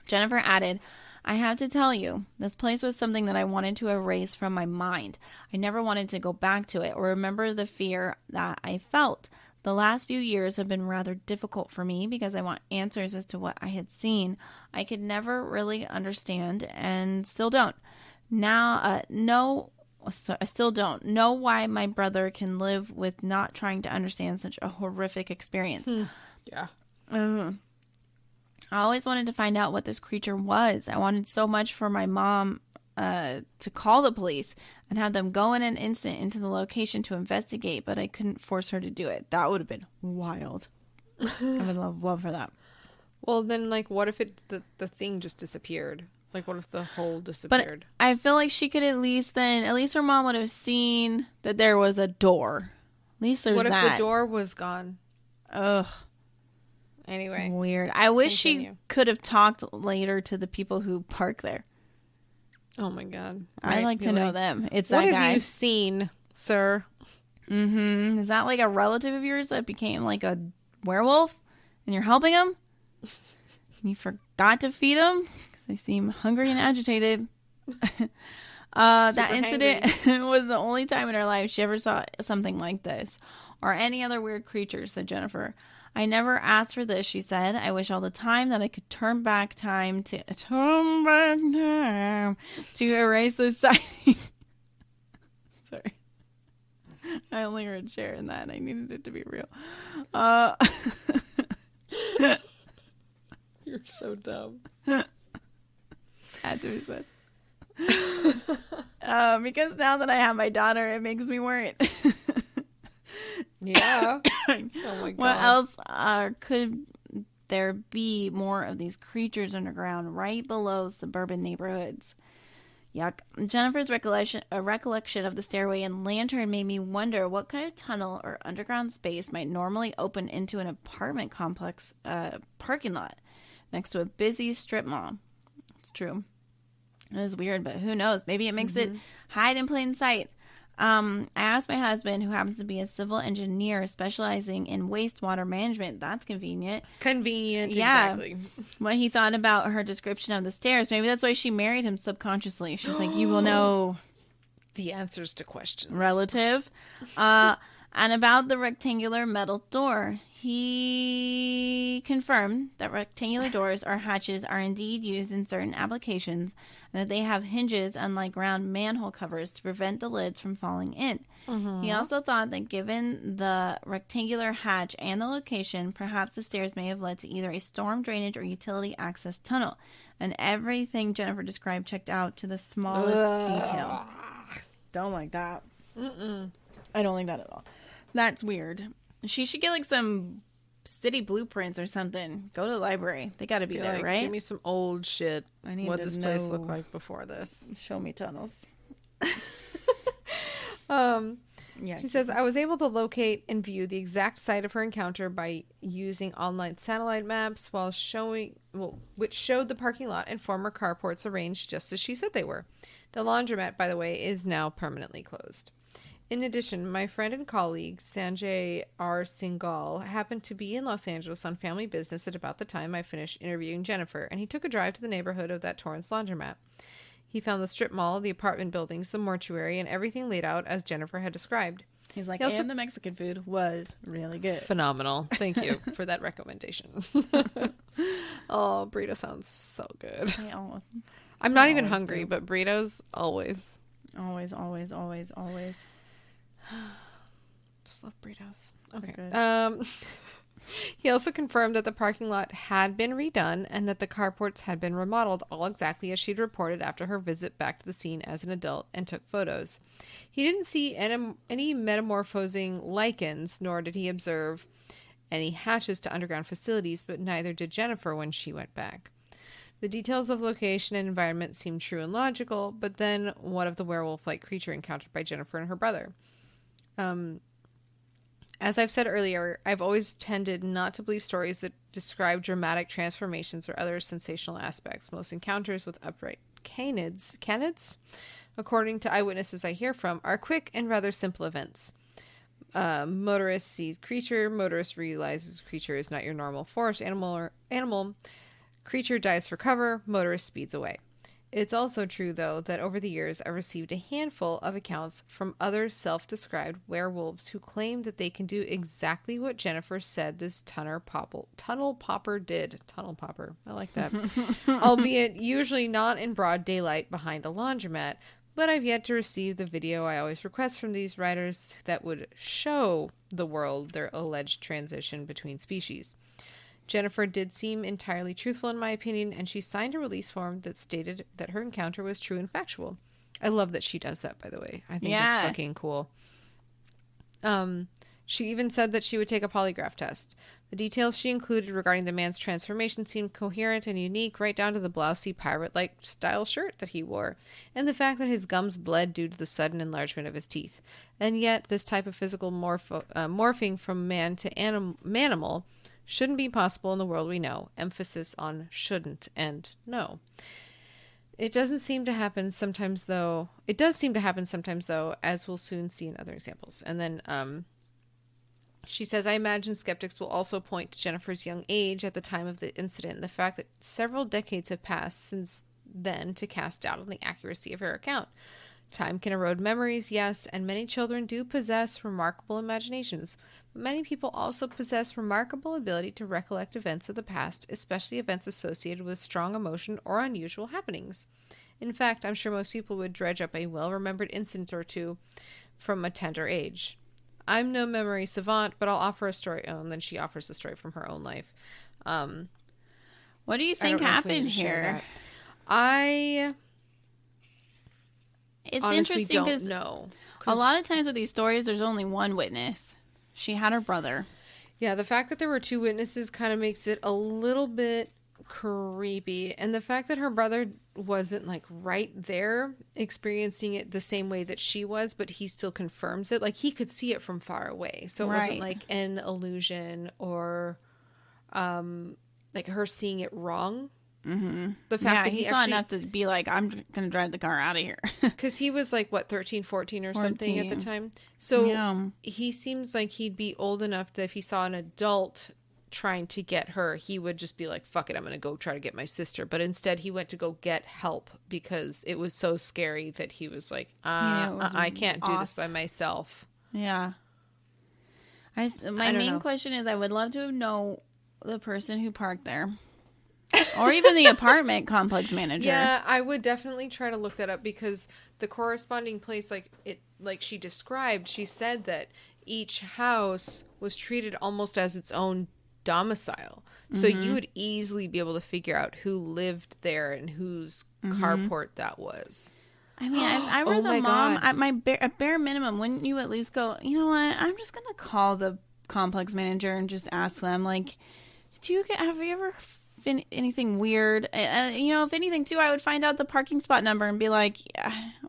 Jennifer added, I have to tell you, this place was something that I wanted to erase from my mind. I never wanted to go back to it or remember the fear that I felt. The last few years have been rather difficult for me because I want answers as to what I had seen. I could never really understand and still don't. I still don't know why my brother can live with not trying to understand such a horrific experience. Yeah. I always wanted to find out what this creature was. I wanted so much for my mom to call the police and have them go in an instant into the location to investigate, but I couldn't force her to do it. That would have been wild. I would love for that. Well, then, like, what if the thing just disappeared? Like, what if the hole disappeared? But I feel like she could at least her mom would have seen that there was a door. At least there's that. What if the door was gone? Ugh. Anyway. Weird. I wish she could have talked later to the people who park there. Oh my God. I'd like to know them. It's that guy. What have you seen, sir? Mm-hmm. Is that like a relative of yours that became like a werewolf and you're helping him? You forgot to feed him? Because they seem hungry and agitated. That incident was the only time in her life she ever saw something like this. Or any other weird creatures, said Jennifer. I never asked for this, she said. I wish all the time that I could turn back time to erase this sighting. Sorry. I only heard Cher in that and I needed it to be real. You're so dumb. Had to be said. Because now that I have my daughter, it makes me worried. Yeah. Oh my god. What else could there be more of these creatures underground right below suburban neighborhoods? Yuck. Jennifer's recollection of the stairway and lantern made me wonder what kind of tunnel or underground space might normally open into an apartment complex parking lot next to a busy strip mall. It's true. It is weird, but who knows? Maybe it makes it hide in plain sight. I asked my husband, who happens to be a civil engineer specializing in wastewater management. That's convenient. Convenient, yeah. Exactly. What he thought about her description of the stairs. Maybe that's why she married him subconsciously. She's like, you will know the answers to questions. Relative. And about the rectangular metal door. He confirmed that rectangular doors or hatches are indeed used in certain applications and that they have hinges unlike round manhole covers to prevent the lids from falling in. He also thought that given the rectangular hatch and the location, perhaps the stairs may have led to either a storm drainage or utility access tunnel. And everything Jennifer described checked out to the smallest detail. Don't like that. I don't like that at all. That's weird. She should get like some city blueprints or something. Go to the library. They got to be there, right? Give me some old shit. I need what to this place looked like before this. Show me tunnels. Yeah. She says, I was able to locate and view the exact site of her encounter by using online satellite maps which showed the parking lot and former carports arranged just as she said they were. The laundromat, by the way, is now permanently closed. In addition, my friend and colleague, Sanjay R. Singhal, happened to be in Los Angeles on family business at about the time I finished interviewing Jennifer, and he took a drive to the neighborhood of that Torrance laundromat. He found the strip mall, the apartment buildings, the mortuary, and everything laid out as Jennifer had described. He's like, and the Mexican food was really good. Phenomenal. Thank you for that recommendation. Oh, burrito sounds so good. I'm not even hungry, but burritos, always. Always, always, always, always. Just love burritos. Okay. He also confirmed that the parking lot had been redone and that the carports had been remodeled, all exactly as she'd reported after her visit back to the scene as an adult, and took photos. He didn't see any metamorphosing lichens, nor did he observe any hatches to underground facilities, but neither did Jennifer when she went back. The details of location and environment seemed true and logical, but then what of the werewolf-like creature encountered by Jennifer and her brother? As I've said earlier, I've always tended not to believe stories that describe dramatic transformations or other sensational aspects. Most encounters with upright canids, according to eyewitnesses I hear from, are quick and rather simple events. Motorist sees creature, motorist realizes creature is not your normal forest animal, creature dives for cover, motorist speeds away. It's also true, though, that over the years I've received a handful of accounts from other self-described werewolves who claim that they can do exactly what Jennifer said this tunnel popper did. Tunnel popper. I like that. Albeit usually not in broad daylight behind a laundromat, but I've yet to receive the video I always request from these writers that would show the world their alleged transition between species. Jennifer did seem entirely truthful in my opinion, and she signed a release form that stated that her encounter was true and factual. I love that she does that, by the way. I think that's fucking cool. She even said that she would take a polygraph test. The details she included regarding the man's transformation seemed coherent and unique, right down to the blousy pirate-like style shirt that he wore, and the fact that his gums bled due to the sudden enlargement of his teeth. And yet, this type of physical morphing from man to manimal shouldn't be possible in the world we know. Emphasis on shouldn't and no. It doesn't seem to happen sometimes, though. It does seem to happen sometimes, though, as we'll soon see in other examples. And then she says, I imagine skeptics will also point to Jennifer's young age at the time of the incident and the fact that several decades have passed since then to cast doubt on the accuracy of her account. Time can erode memories, yes, and many children do possess remarkable imaginations, but many people also possess remarkable ability to recollect events of the past, especially events associated with strong emotion or unusual happenings. In fact, I'm sure most people would dredge up a well-remembered incident or two from a tender age. I'm no memory savant, but I'll offer a story. Oh, and then she offers a story from her own life. What do you think happened here? It's honestly interesting don't because know. a lot of times with these stories, there's only one witness. She had her brother. Yeah, the fact that there were two witnesses kind of makes it a little bit creepy. And the fact that her brother wasn't like right there experiencing it the same way that she was, but he still confirms it. Like he could see it from far away. So it wasn't like an illusion or like her seeing it wrong. Mm-hmm. The fact that he saw enough to be like, I'm going to drive the car out of here. Because he was like, what, 13, 14 or something at the time? So he seems like he'd be old enough that if he saw an adult trying to get her, he would just be like, fuck it, I'm going to go try to get my sister. But instead he went to go get help because it was so scary that he was like, I can't do this by myself. Yeah. My main question is, I would love to know the person who parked there. Or even the apartment complex manager. Yeah, I would definitely try to look that up because the corresponding place, like she described, she said that each house was treated almost as its own domicile. So you would easily be able to figure out who lived there and whose carport that was. I mean, I were the mom, at bare minimum, wouldn't you at least go, you know what, I'm just going to call the complex manager and just ask them, like, have you ever anything weird? If anything too, I would find out the parking spot number and be like,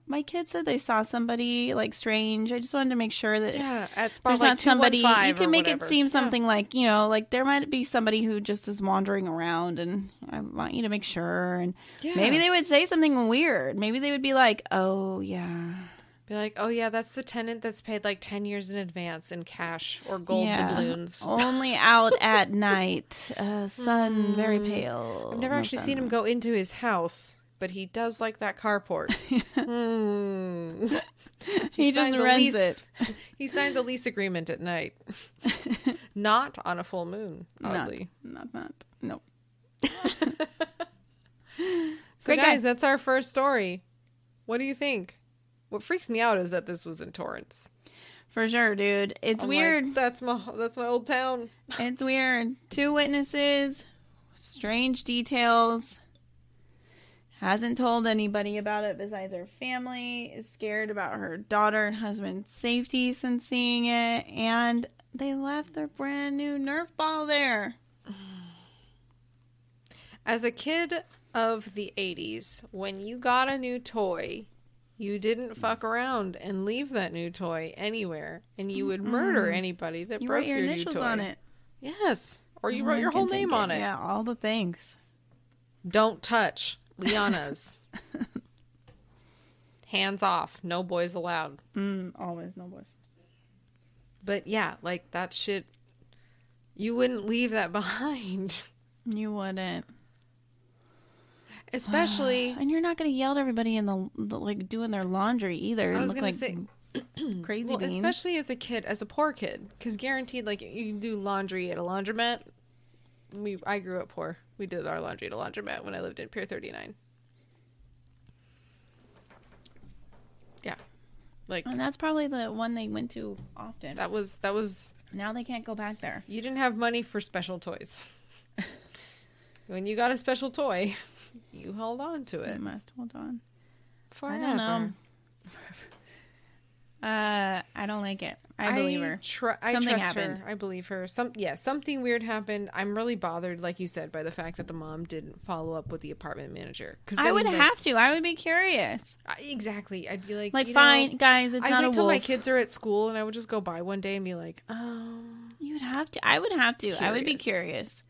my kid said they saw somebody like strange. I just wanted to make sure that at spot there's like not somebody. You can make whatever. It seem something like, like there might be somebody who just is wandering around, and I want you to make sure. And maybe they would say something weird. Maybe they would be like, oh yeah. Be like, oh yeah, that's the tenant that's paid like 10 years in advance in cash or gold doubloons. Only out at night. Sun very pale. I've never actually seen him go into his house, but he does like that carport. He just rents it. He signed the lease agreement at night. Not on a full moon, oddly. Not. Nope. So guys, that's our first story. What do you think? What freaks me out is that this was in Torrance. For sure, dude. It's weird. Like, that's my old town. It's weird. 2 witnesses, strange details. Hasn't told anybody about it besides her family. Is scared about her daughter and husband's safety since seeing it. And they left their brand new Nerf ball there. As a kid of the 80s, when you got a new toy, you didn't fuck around and leave that new toy anywhere, and you would murder anybody that broke your new toy. You wrote your initials on it. Yes. Or you wrote your whole name on it. Yeah, all the things. Don't touch. Liana's. Hands off. No boys allowed. Always no boys. But yeah, like that shit, you wouldn't leave that behind. You wouldn't. Especially, and you're not going to yell at everybody in the like doing their laundry either. I was going to say crazy beans. Especially as a kid, as a poor kid, because guaranteed, like you can do laundry at a laundromat. I grew up poor. We did our laundry at a laundromat when I lived in Pier 39. Yeah, like, and that's probably the one they went to often. That was. Now they can't go back there. You didn't have money for special toys. When you got a special toy, you held on to it. You must hold on. Forever. I don't know. I don't like it. I believe her. I trust happened. Her. I believe her. Something weird happened. I'm really bothered, like you said, by the fact that the mom didn't follow up with the apartment manager. I would have to. I would be curious. Exactly. I'd be like, fine, guys, it's not a wolf. I'd wait till my kids are at school, and I would just go by one day and be like, You'd have to. I would have to. I would be curious.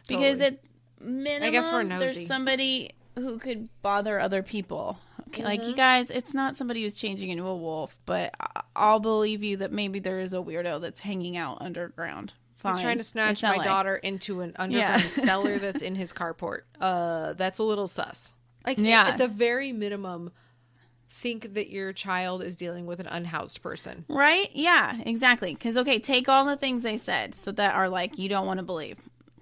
Totally. Because at minimum, I guess we're nosy. There's somebody who could bother other people. Okay, like, you guys, it's not somebody who's changing into a wolf, but I'll believe you that maybe there is a weirdo that's hanging out underground. Fine. He's trying to snatch my daughter into an underground cellar that's in his carport. That's a little sus. Like, at the very minimum, think that your child is dealing with an unhoused person. Right? Yeah, exactly. Because, okay, take all the things they said so that are like, you don't want to believe.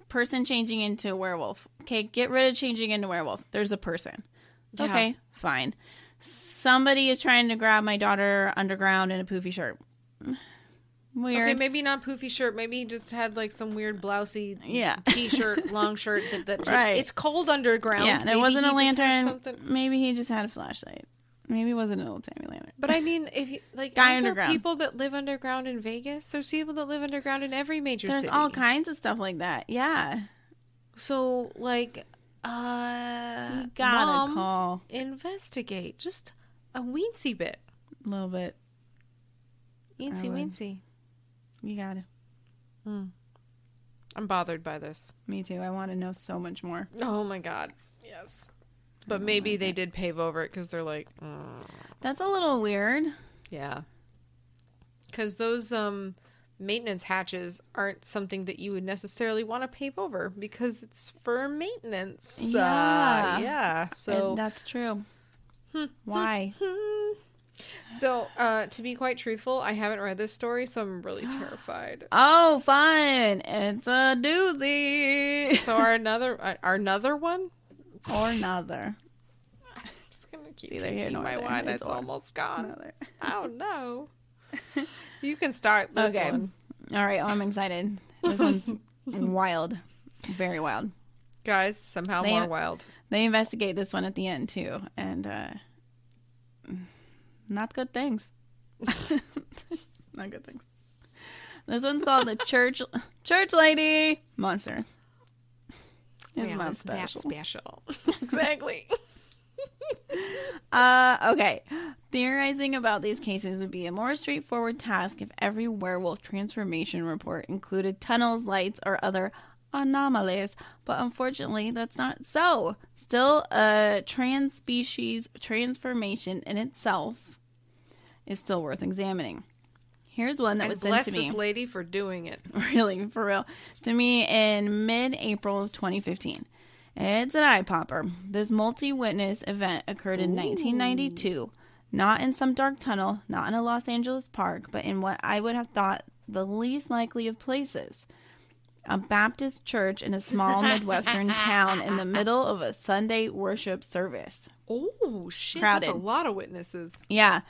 Person changing into a werewolf. Okay, get rid of changing into werewolf. There's a person. Yeah. Okay, fine. Somebody is trying to grab my daughter underground in a poofy shirt. Weird. Okay, maybe not poofy shirt. Maybe he just had like some weird blousey t-shirt, long shirt. That right. It's cold underground. Yeah, and it wasn't a lantern. Maybe he just had a flashlight. Maybe it wasn't an old-timey landlord. But I mean, if you, like, Guy aren't there underground. people that live underground in Vegas? There's people that live underground in every major There's city. all kinds of stuff like that. Yeah. So, like, You gotta Mom, call investigate. Just a weensy bit. a little bit. Weensy, would. weensy. You gotta. I'm bothered by this. Me too. I want to know so much more. Oh my god. Yes. But maybe they did pave over it because they're like, That's a little weird. yeah. Because those maintenance hatches aren't something that you would necessarily want to pave over because it's for maintenance. Yeah. Yeah. So And that's true. Why? So, to be quite truthful, I haven't read this story, so I'm really terrified. Oh, fun. It's a doozy. So our another one? Or another. I'm just gonna keep It's either here drinking nor my there. wine. It's It's or. almost gone. Another. Oh no! You can start this Okay. one, All right. Oh, I'm excited. This one's wild. Very wild. guys. Somehow They- more wild. They investigate this one at the end, too. And, not good things. Not good things. This one's called the Church Lady Monster. It's Man, not it's that special. special. Exactly. Okay. Theorizing about these cases would be a more straightforward task if every werewolf transformation report included tunnels, lights, or other anomalies, but unfortunately that's not so. Still, a trans-species transformation in itself is still worth examining. Here's one that And was sent bless to me. this lady for doing it. Really, for real. To me in mid-April of 2015. It's an eye popper. This multi-witness event occurred in 1992. Not in some dark tunnel, not in a Los Angeles park, but in what I would have thought the least likely of places. A Baptist church in a small Midwestern town in the middle of a Sunday worship service. Oh shit! Crowded. That's a lot of witnesses. Yeah.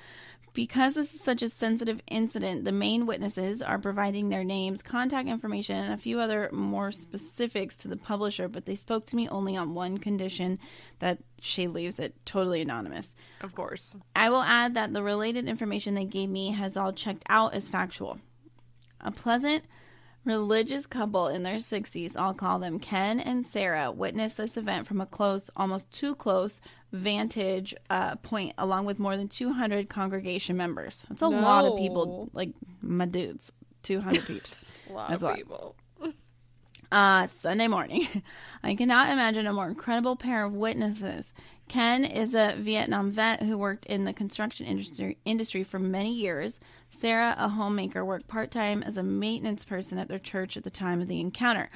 Because this is such a sensitive incident, the main witnesses are providing their names, contact information, and a few other more specifics to the publisher, but they spoke to me only on one condition, that she leaves it totally anonymous. Of course. I will add that the related information they gave me has all checked out as factual. A pleasant, religious couple in their 60s, I'll call them Ken and Sarah, witnessed this event from a close, almost too close, vantage point, along with more than 200 congregation members. That's a lot of people, like my dudes. 200 peeps. A lot That's of people. Sunday morning. I cannot imagine a more incredible pair of witnesses. Ken is a Vietnam vet who worked in the construction industry for many years. Sarah, a homemaker, worked part-time as a maintenance person at their church at the time of the encounter.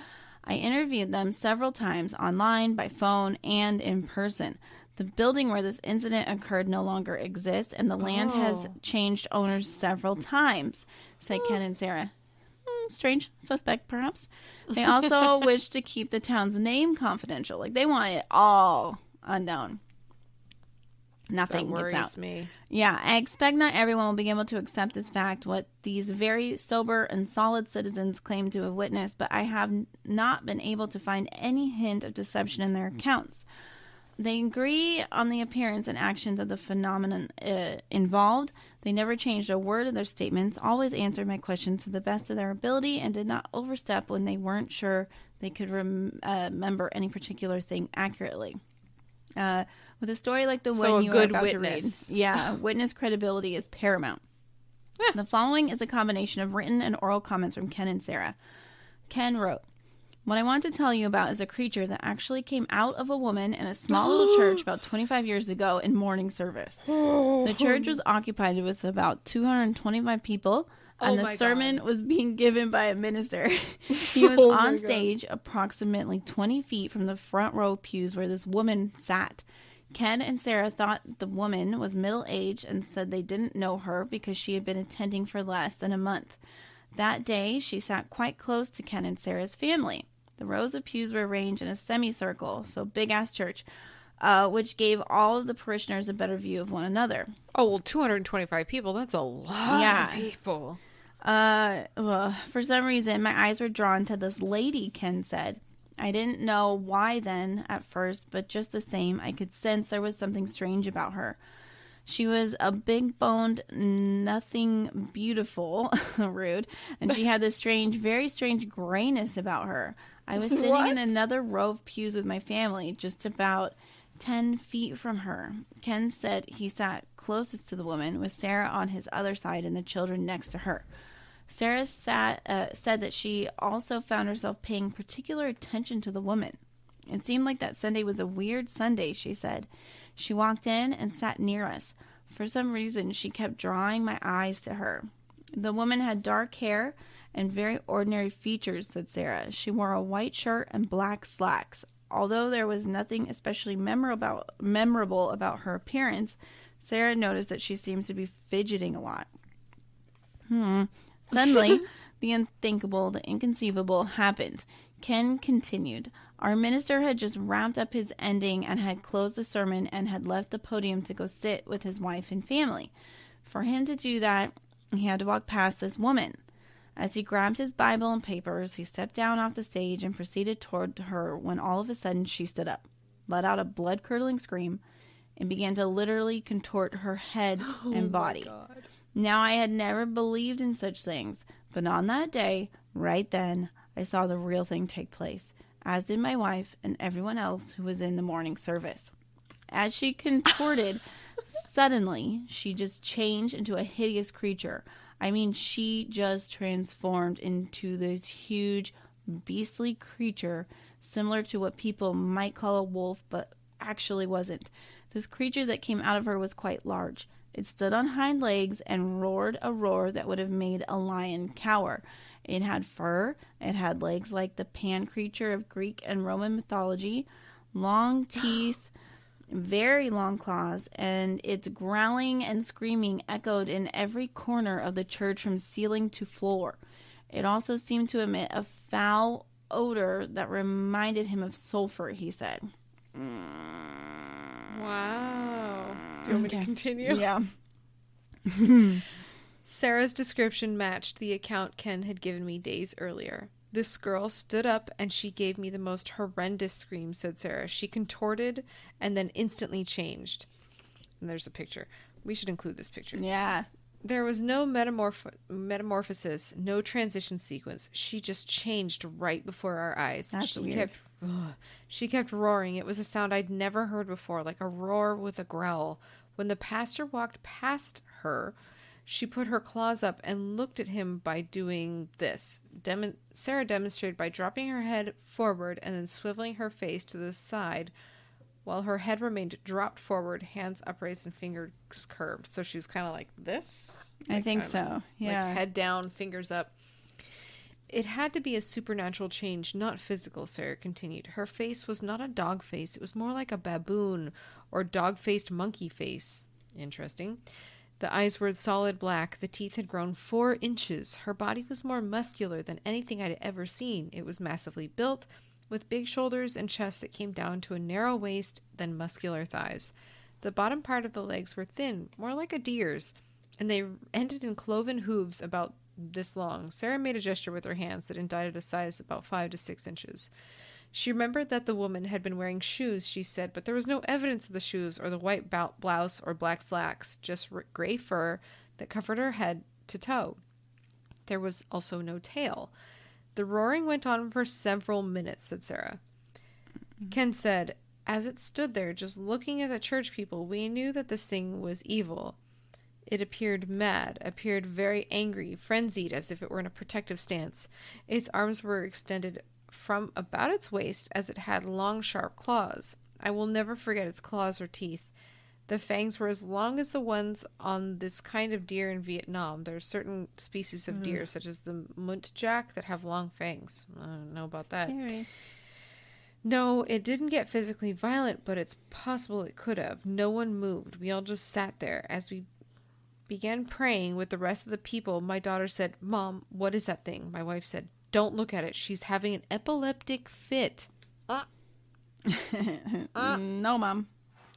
I interviewed them several times online, by phone, and in person. The building where this incident occurred no longer exists, and the land has changed owners several times, said Ken and Sarah. Strange. Suspect, perhaps. They also wish to keep the town's name confidential. Like, they want it all unknown. Nothing That gets worries out. me. Yeah, I expect not everyone will be able to accept as fact what these very sober and solid citizens claim to have witnessed, but I have not been able to find any hint of deception in their accounts. They agree on the appearance and actions of the phenomenon involved. They never changed a word of their statements, always answered my questions to the best of their ability, and did not overstep when they weren't sure they could remember any particular thing accurately. With a story like the one you are about witness. to read, yeah, witness credibility is paramount. The following is a combination of written and oral comments from Ken and Sarah. Ken wrote, "What I want to tell you about is a creature that actually came out of a woman in a small little church about 25 years ago in morning service. The church was occupied with about 225 people, and the sermon was being given by a minister. He was on stage approximately 20 feet from the front row pews where this woman sat. Ken and Sarah thought the woman was middle-aged and said they didn't know her because she had been attending for less than a month. That day, she sat quite close to Ken and Sarah's family. The rows of pews were arranged in a semicircle, so big-ass church, which gave all of the parishioners a better view of one another." Oh, well, 225 people, that's a lot of people. Well, for some reason, my eyes were drawn to this lady, Ken said. I didn't know why then at first, but just the same, I could sense there was something strange about her. She was a big-boned, nothing beautiful, rude, and she had this very strange grayness about her. I was sitting in another row of pews with my family, just about 10 feet from her. Ken said he sat closest to the woman, with Sarah on his other side and the children next to her. Sarah said that she also found herself paying particular attention to the woman. It seemed like that Sunday was a weird Sunday, she said. She walked in and sat near us. For some reason, she kept drawing my eyes to her. The woman had dark hair and very ordinary features, said Sarah. She wore a white shirt and black slacks. Although there was nothing especially memorable about her appearance, Sarah noticed that she seemed to be fidgeting a lot. Suddenly, the unthinkable, the inconceivable happened. Ken continued. Our minister had just wrapped up his ending and had closed the sermon and had left the podium to go sit with his wife and family. For him to do that, he had to walk past this woman. As he grabbed his Bible and papers, he stepped down off the stage and proceeded toward her when all of a sudden she stood up, let out a blood-curdling scream, and began to literally contort her head and body. My God. Now, I had never believed in such things, but on that day, right then, I saw the real thing take place, as did my wife and everyone else who was in the morning service. As she contorted, suddenly, she just changed into a hideous creature. I mean, she just transformed into this huge, beastly creature, similar to what people might call a wolf, but actually wasn't. This creature that came out of her was quite large. It stood on hind legs and roared a roar that would have made a lion cower. It had fur. It had legs like the pan creature of Greek and Roman mythology, long teeth, very long claws, and its growling and screaming echoed in every corner of the church from ceiling to floor. It also seemed to emit a foul odor that reminded him of sulfur, he said. Wow. Do you want me to continue? Yeah. Sarah's description matched the account Ken had given me days earlier. This girl stood up and she gave me the most horrendous scream, said Sarah. She contorted and then instantly changed. And there's a picture. We should include this picture. Yeah. There was no metamorphosis, no transition sequence. She just changed right before our eyes. That's weird. She kept roaring. It was a sound I'd never heard before, like a roar with a growl. When the pastor walked past her, she put her claws up and looked at him by doing this. Sarah demonstrated by dropping her head forward and then swiveling her face to the side while her head remained dropped forward, hands upraised and fingers curved. So she was kind of like this. I think so. Yeah. Like head down, fingers up. It had to be a supernatural change, not physical, Sarah continued. Her face was not a dog face. It was more like a baboon or dog-faced monkey face. Interesting. The eyes were solid black. The teeth had grown 4 inches. Her body was more muscular than anything I'd ever seen. It was massively built, with big shoulders and chest that came down to a narrow waist, then muscular thighs. The bottom part of the legs were thin, more like a deer's, and they ended in cloven hooves about this long. Sarah made a gesture with her hands that indicated a size about 5 to 6 inches. She remembered that the woman had been wearing shoes, she said, but there was no evidence of the shoes or the white blouse or black slacks, just gray fur that covered her head to toe. There was also no tail. The roaring went on for several minutes, said Sarah. Ken said, as it stood there, just looking at the church people, we knew that this thing was evil. It appeared mad, appeared very angry, frenzied, as if it were in a protective stance. Its arms were extended from about its waist as it had long, sharp claws. I will never forget its claws or teeth. The fangs were as long as the ones on this kind of deer in Vietnam. There are certain species of deer, such as the muntjac, that have long fangs. I don't know about that. Scary. No, it didn't get physically violent, but it's possible it could have. No one moved. We all just sat there. As we began praying with the rest of the people, my daughter said, Mom, what is that thing? My wife said, don't look at it. She's having an epileptic fit. No, Mom.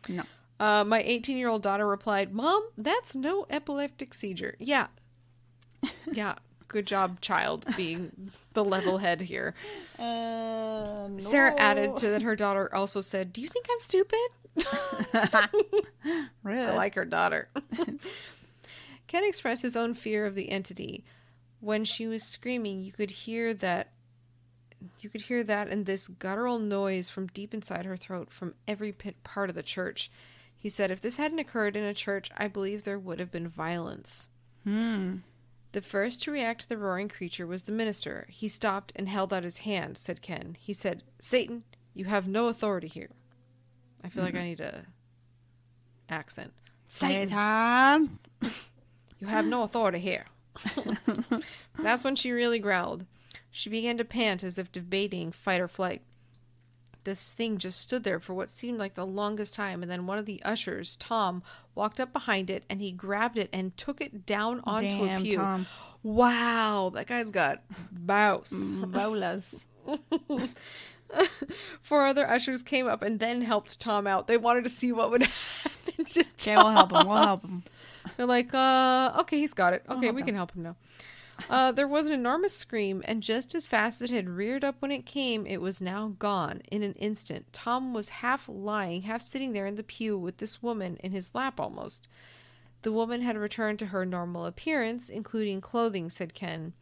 No. My 18-year-old daughter replied, Mom, that's no epileptic seizure. Yeah. Yeah. Good job, child, being the level head here. No. Sarah added to that her daughter also said, "Do you think I'm stupid?" Really? I like her daughter. Ken expressed his own fear of the entity. When she was screaming, you could hear that and this guttural noise from deep inside her throat from every part of the church. He said, "If this hadn't occurred in a church, I believe there would have been violence." The first to react to the roaring creature was the minister. He stopped and held out his hand, said Ken. He said, "Satan, you have no authority here." I feel like I need a accent. "Satan, you have no authority here." That's when she really growled. She began to pant as if debating fight or flight. This thing just stood there for what seemed like the longest time, and then one of the ushers, Tom, walked up behind it, and he grabbed it and took it down onto a pew. Tom. Wow, that guy's got bows. Bolas. 4 other ushers came up and then helped Tom out. They wanted to see what would happen to Tom. Okay, we'll help him. They're like, okay, he's got it. Okay, we can help him now. There was an enormous scream, and just as fast as it had reared up when it came, it was now gone in an instant. Tom was half lying, half sitting there in the pew with this woman in his lap almost. The woman had returned to her normal appearance, including clothing, said Ken.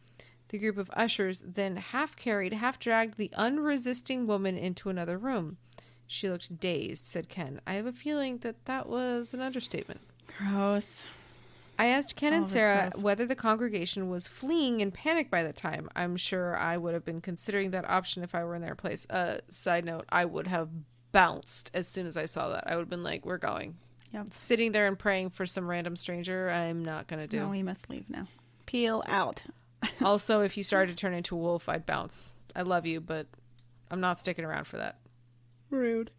The group of ushers then half carried, half dragged the unresisting woman into another room. She looked dazed, said Ken. I have a feeling that was an understatement. Gross. I asked Ken and Sarah gross. whether the congregation was fleeing in panic by the time. I'm sure I would have been considering that option if I were in their place. Side note, I would have bounced as soon as I saw that. I would have been like, we're going. Yep. Sitting there and praying for some random stranger, I'm not going to do. No, we must leave now. Peel out. Also, if you started to turn into a wolf, I'd bounce. I love you, but I'm not sticking around for that. Rude.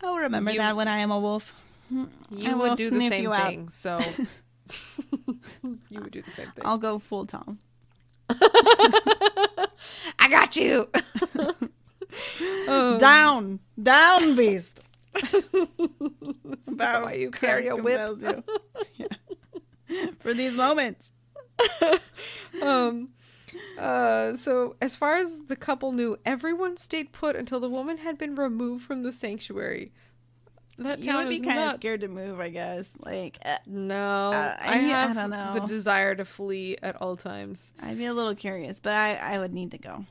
I'll remember that when I am a wolf. You would do the same thing, so... You would do the same thing. I'll go full Tom. I got you. Down, beast. About why you carry a whip. Yeah. For these moments. So as far as the couple knew, everyone stayed put until the woman had been removed from the sanctuary. That town you would be is kind nuts. of scared to move, I guess. Like, no, I don't know. The desire to flee at all times. I'd be a little curious, but I would need to go.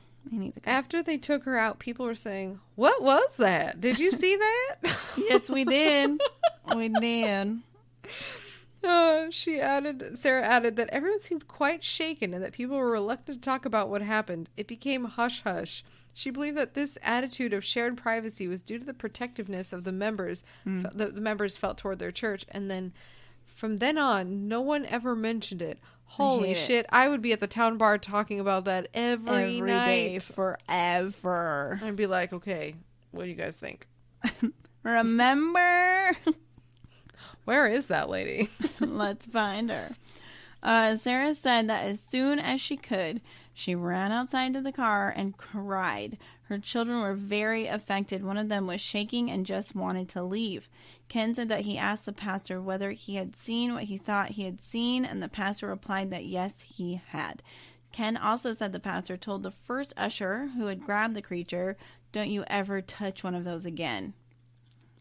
After they took her out, people were saying, "What was that? Did you see that?" Yes, we did. We did. Sarah added that everyone seemed quite shaken and that people were reluctant to talk about what happened. It became hush-hush. She believed that this attitude of shared privacy was due to the protectiveness of the members the members felt toward their church, and then from then on, no one ever mentioned it. Holy shit, I would be at the town bar talking about that every night. Day, forever. I'd be like, okay, what do you guys think? Remember? Where is that lady? Let's find her. Sarah said that as soon as she could, she ran outside to the car and cried. Her children were very affected. One of them was shaking and just wanted to leave. Ken said that he asked the pastor whether he had seen what he thought he had seen, and the pastor replied that yes, he had. Ken also said the pastor told the first usher who had grabbed the creature, "Don't you ever touch one of those again."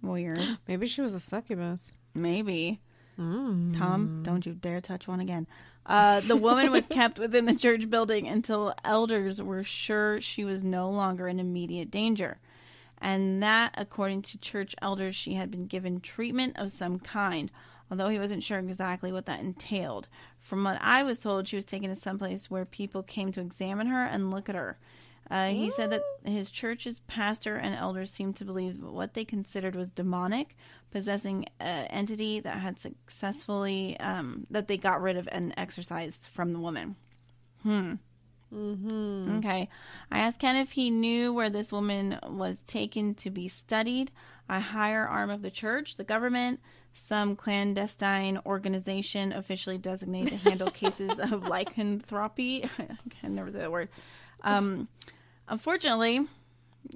Weird. Maybe she was a succubus. Maybe. Tom, don't you dare touch one again. The woman was kept within the church building until elders were sure she was no longer in immediate danger. And that, according to church elders, she had been given treatment of some kind, although he wasn't sure exactly what that entailed. From what I was told, she was taken to someplace where people came to examine her and look at her. He said that his church's pastor and elders seemed to believe what they considered was demonic, possessing an entity that had successfully, that they got rid of and exorcised from the woman. Okay. I asked Ken if he knew where this woman was taken to be studied. A higher arm of the church, the government, some clandestine organization officially designated to handle cases of lycanthropy. I can never say that word. Unfortunately,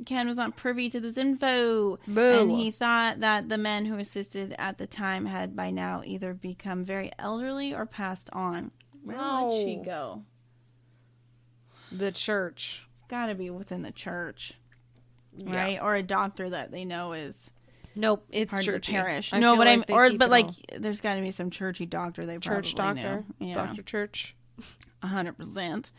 Ken was not privy to this info. Boo. And he thought that the men who assisted at the time had by now either become very elderly or passed on. Where would she go? the church. Got to be within the church, Yeah. right? Or a doctor that they know is Nope, it's hard churchy. to parish. I No, feel but like they keep it all. there's got to be some churchy doctor they probably Church doctor, know. Yeah. Dr. Church. 100%.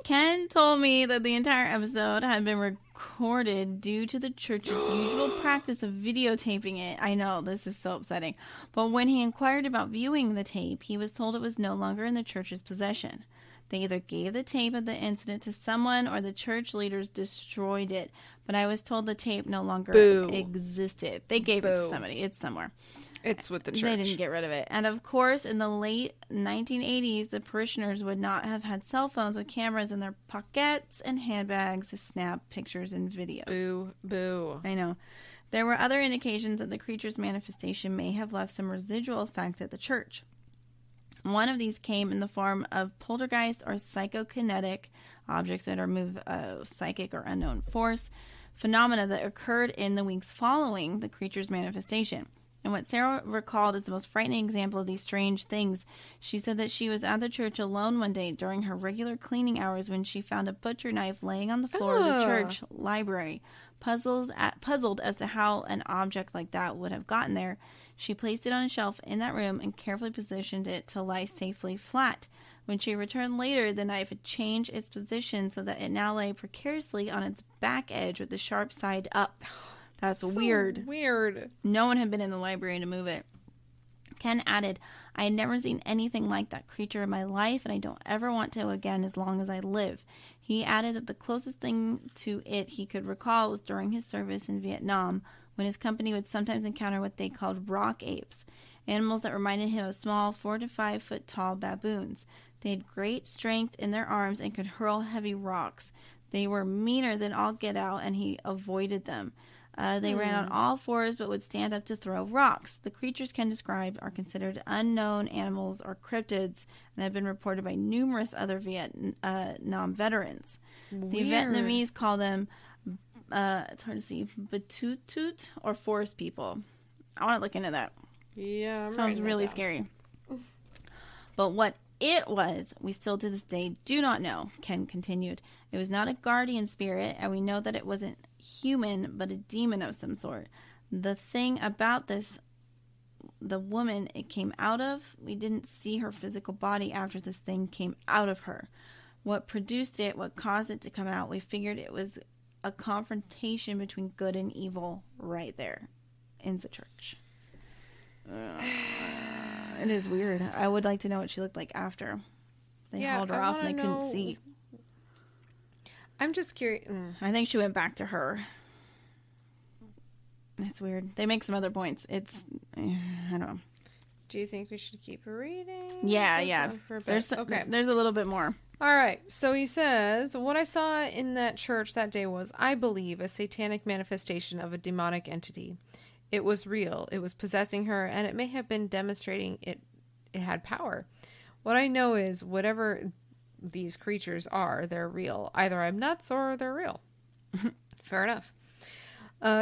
Ken told me that the entire episode had been recorded due to the church's usual practice of videotaping it. I know, this is so upsetting. But when he inquired about viewing the tape, he was told it was no longer in the church's possession. They either gave the tape of the incident to someone or the church leaders destroyed it. But I was told the tape no longer existed. They gave it to somebody. It's somewhere. It's with the church. They didn't get rid of it. And of course, in the late 1980s, the parishioners would not have had cell phones with cameras in their pockets and handbags to snap pictures and videos. Boo, boo. I know. There were other indications that the creature's manifestation may have left some residual effect at the church. One of these came in the form of poltergeist or psychokinetic objects that are moved psychic or unknown force, phenomena that occurred in the weeks following the creature's manifestation. And what Sarah recalled as the most frightening example of these strange things, she said that she was at the church alone one day during her regular cleaning hours when she found a butcher knife laying on the floor of the church library. Puzzled as to how an object like that would have gotten there, she placed it on a shelf in that room and carefully positioned it to lie safely flat. When she returned later, the knife had changed its position so that it now lay precariously on its back edge with the sharp side up. That's so weird. Weird. No one had been in the library to move it. Ken added, I had never seen anything like that creature in my life, and I don't ever want to again as long as I live. He added that the closest thing to it he could recall was during his service in Vietnam, when his company would sometimes encounter what they called rock apes, animals that reminded him of small 4 to 5 foot tall baboons. They had great strength in their arms and could hurl heavy rocks. They were meaner than all get out, and he avoided them. They ran on all fours but would stand up to throw rocks. The creatures Ken described are considered unknown animals or cryptids and have been reported by numerous other Vietnam veterans. Weird. The Vietnamese call them, it's hard to see, Batutut or forest people. I want to look into that. Yeah, Sounds really scary. But what it was, we still to this day do not know, Ken continued. It was not a guardian spirit, and we know that it wasn't human, but a demon of some sort. The thing about this, the woman it came out of, we didn't see her physical body after this thing came out of her. What produced it, what caused it to come out, we figured it was a confrontation between good and evil right there in the church. It is weird. I would like to know what she looked like after they hauled her off and they couldn't see. I'm just curious. I think she went back to her. It's weird. They make some other points. It's, I don't know. Do you think we should keep reading? Yeah. There's a little bit more. All right. So he says, what I saw in that church that day was, I believe, a satanic manifestation of a demonic entity. It was real. It was possessing her, and it may have been demonstrating it had power. What I know is whatever these creatures are, they're real. Either I'm nuts or they're real. Fair enough.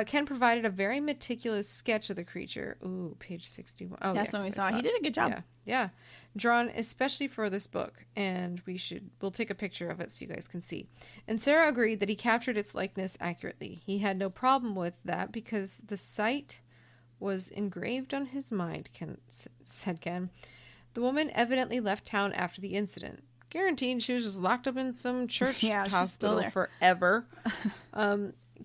Ken provided a very meticulous sketch of the creature. Ooh, page 61. Oh, that's what we saw. He did a good job. Yeah. Drawn especially for this book, and we'll take a picture of it so you guys can see. And Sarah agreed that he captured its likeness accurately. He had no problem with that because the sight was engraved on his mind, said Ken. The woman evidently left town after the incident. Guaranteed she was just locked up in some church hospital forever.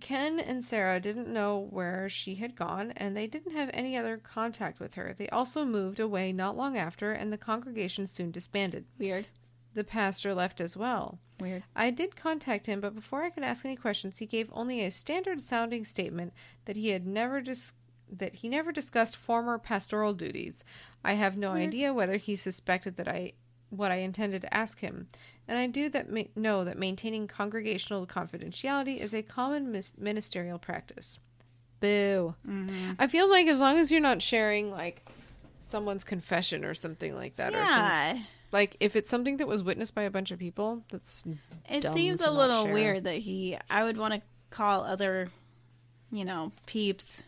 Ken and Sarah didn't know where she had gone, and they didn't have any other contact with her. They also moved away not long after, and the congregation soon disbanded. Weird. The pastor left as well. Weird. I did contact him, but before I could ask any questions, he gave only a standard-sounding statement that he never discussed former pastoral duties. I have no idea whether he suspected what I intended to ask him, and I do know that maintaining congregational confidentiality is a common ministerial practice. Boo. Mm-hmm. I feel like as long as you're not sharing, like, someone's confession or something like that, or like, if it's something that was witnessed by a bunch of people, that's It dumb seems to a little share. weird that I would want to call other, peeps,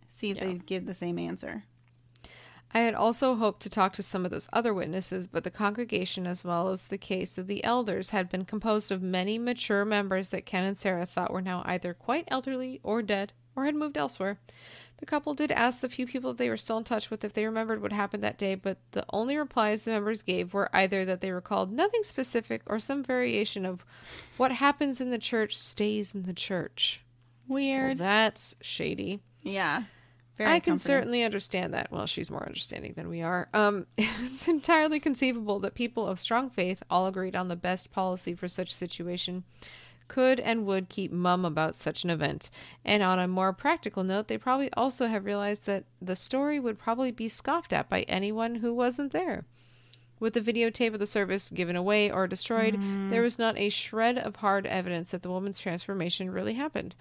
see if they give the same answer. I had also hoped to talk to some of those other witnesses, but the congregation, as well as the case of the elders, had been composed of many mature members that Ken and Sarah thought were now either quite elderly or dead or had moved elsewhere. The couple did ask the few people that they were still in touch with if they remembered what happened that day, but the only replies the members gave were either that they recalled nothing specific or some variation of what happens in the church stays in the church. Weird. Well, that's shady. Yeah. I can certainly understand that. Well, she's more understanding than we are. It's entirely conceivable that people of strong faith all agreed on the best policy for such a situation could and would keep mum about such an event. And on a more practical note, they probably also have realized that the story would probably be scoffed at by anyone who wasn't there. With the videotape of the service given away or destroyed, there was not a shred of hard evidence that the woman's transformation really happened.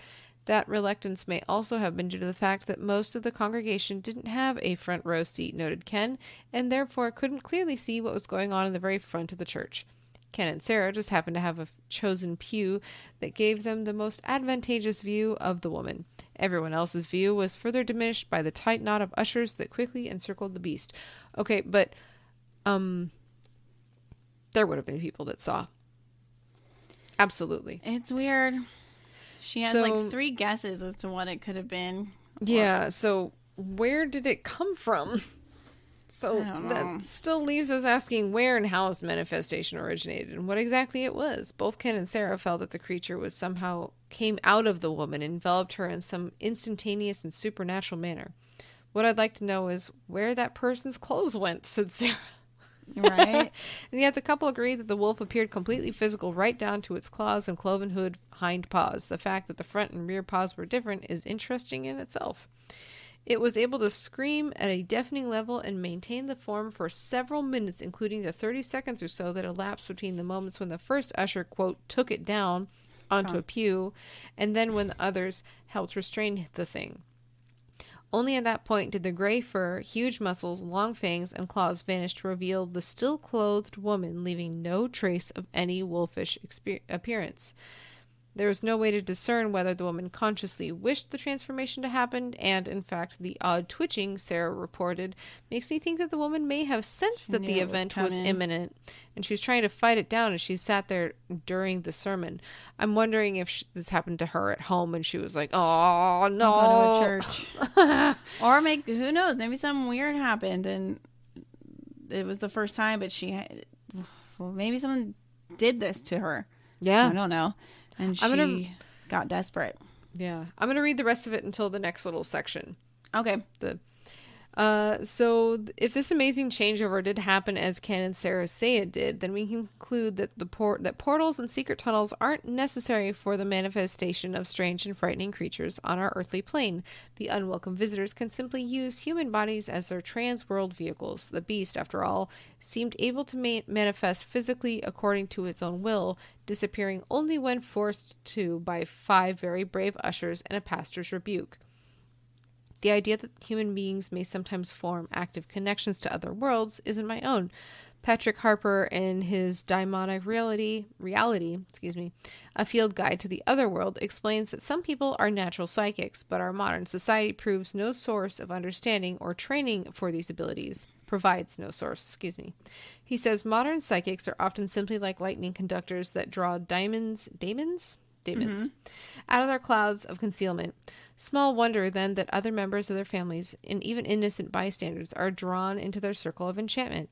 That reluctance may also have been due to the fact that most of the congregation didn't have a front row seat, noted Ken, and therefore couldn't clearly see what was going on in the very front of the church. Ken and Sarah just happened to have a chosen pew that gave them the most advantageous view of the woman. Everyone else's view was further diminished by the tight knot of ushers that quickly encircled the beast. Okay, but there would have been people that saw. Absolutely. It's weird. She has like 3 guesses as to what it could have been. Yeah, so where did it come from? So that still leaves us asking where and how this manifestation originated and what exactly it was. Both Ken and Sarah felt that the creature was somehow came out of the woman and enveloped her in some instantaneous and supernatural manner. What I'd like to know is where that person's clothes went, said Sarah. Right. And yet the couple agreed that the wolf appeared completely physical right down to its claws and cloven hood hind paws. The fact that the front and rear paws were different is interesting in itself. It was able to scream at a deafening level and maintain the form for several minutes, including the 30 seconds or so that elapsed between the moments when the first usher, quote, took it down onto a pew, and then when the others helped restrain the thing. Only at that point did the gray fur, huge muscles, long fangs, and claws vanish to reveal the still-clothed woman, leaving no trace of any wolfish appearance. There was no way to discern whether the woman consciously wished the transformation to happen, and, in fact, the odd twitching Sarah reported makes me think that the woman may have sensed that the event was imminent, and she was trying to fight it down as she sat there during the sermon. I'm wondering if this happened to her at home, and she was like, "Oh, no." Go to a church. Or who knows, maybe something weird happened, and it was the first time, but maybe someone did this to her. Yeah. I don't know. And she got desperate. Yeah. I'm going to read the rest of it until the next little section. Okay. So if this amazing changeover did happen as Ken and Sarah say it did, then we can conclude that that portals and secret tunnels aren't necessary for the manifestation of strange and frightening creatures on our earthly plane. The unwelcome visitors can simply use human bodies as their trans-world vehicles. The beast, after all, seemed able to manifest physically according to its own will, disappearing only when forced to by 5 very brave ushers and a pastor's rebuke. The idea that human beings may sometimes form active connections to other worlds isn't my own. Patrick Harper, in his Daimonic Reality, A Field Guide to the Other World, explains that some people are natural psychics, but our modern society provides no source of understanding or training for these abilities. He says modern psychics are often simply like lightning conductors that draw daemons out of their clouds of concealment. Small wonder, then, that other members of their families, and even innocent bystanders, are drawn into their circle of enchantment.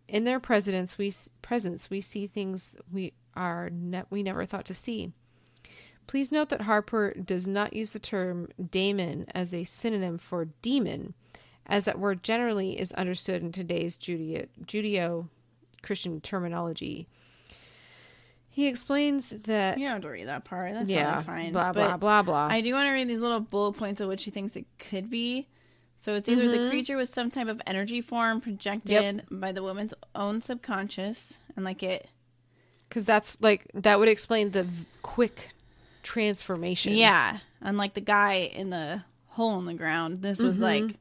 In their presence, we see things we never thought to see. Please note that Harper does not use the term daemon as a synonym for demon, as that word generally is understood in today's Judeo-Christian terminology. He explains that... You don't have to read that part. That's totally fine. Blah, blah, blah, blah. I do want to read these little bullet points of what she thinks it could be. So it's either the creature was some type of energy form projected by the woman's own subconscious, and like it... Because that's like... That would explain the quick transformation. Yeah. Unlike the guy in the hole in the ground, this was like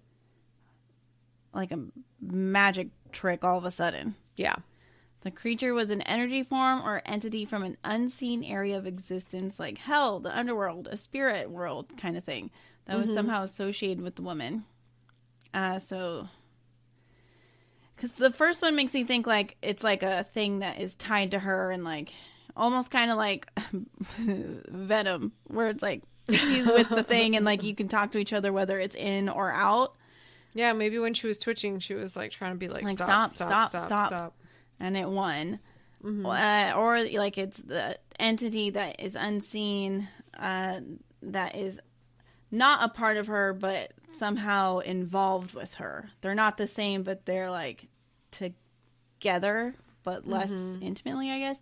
a magic trick all of a sudden. Yeah. The creature was an energy form or entity from an unseen area of existence, like hell, the underworld, a spirit world kind of thing, that was somehow associated with the woman. So Because the first one makes me think like it's like a thing that is tied to her and like almost kind of like Venom, where it's like he's with the thing and like you can talk to each other whether it's in or out. Yeah, maybe when she was twitching, she was like trying to be like stop, and it won. Mm-hmm. Or like it's the entity that is unseen, that is not a part of her, but somehow involved with her. They're not the same, but they're like together, but less intimately, I guess.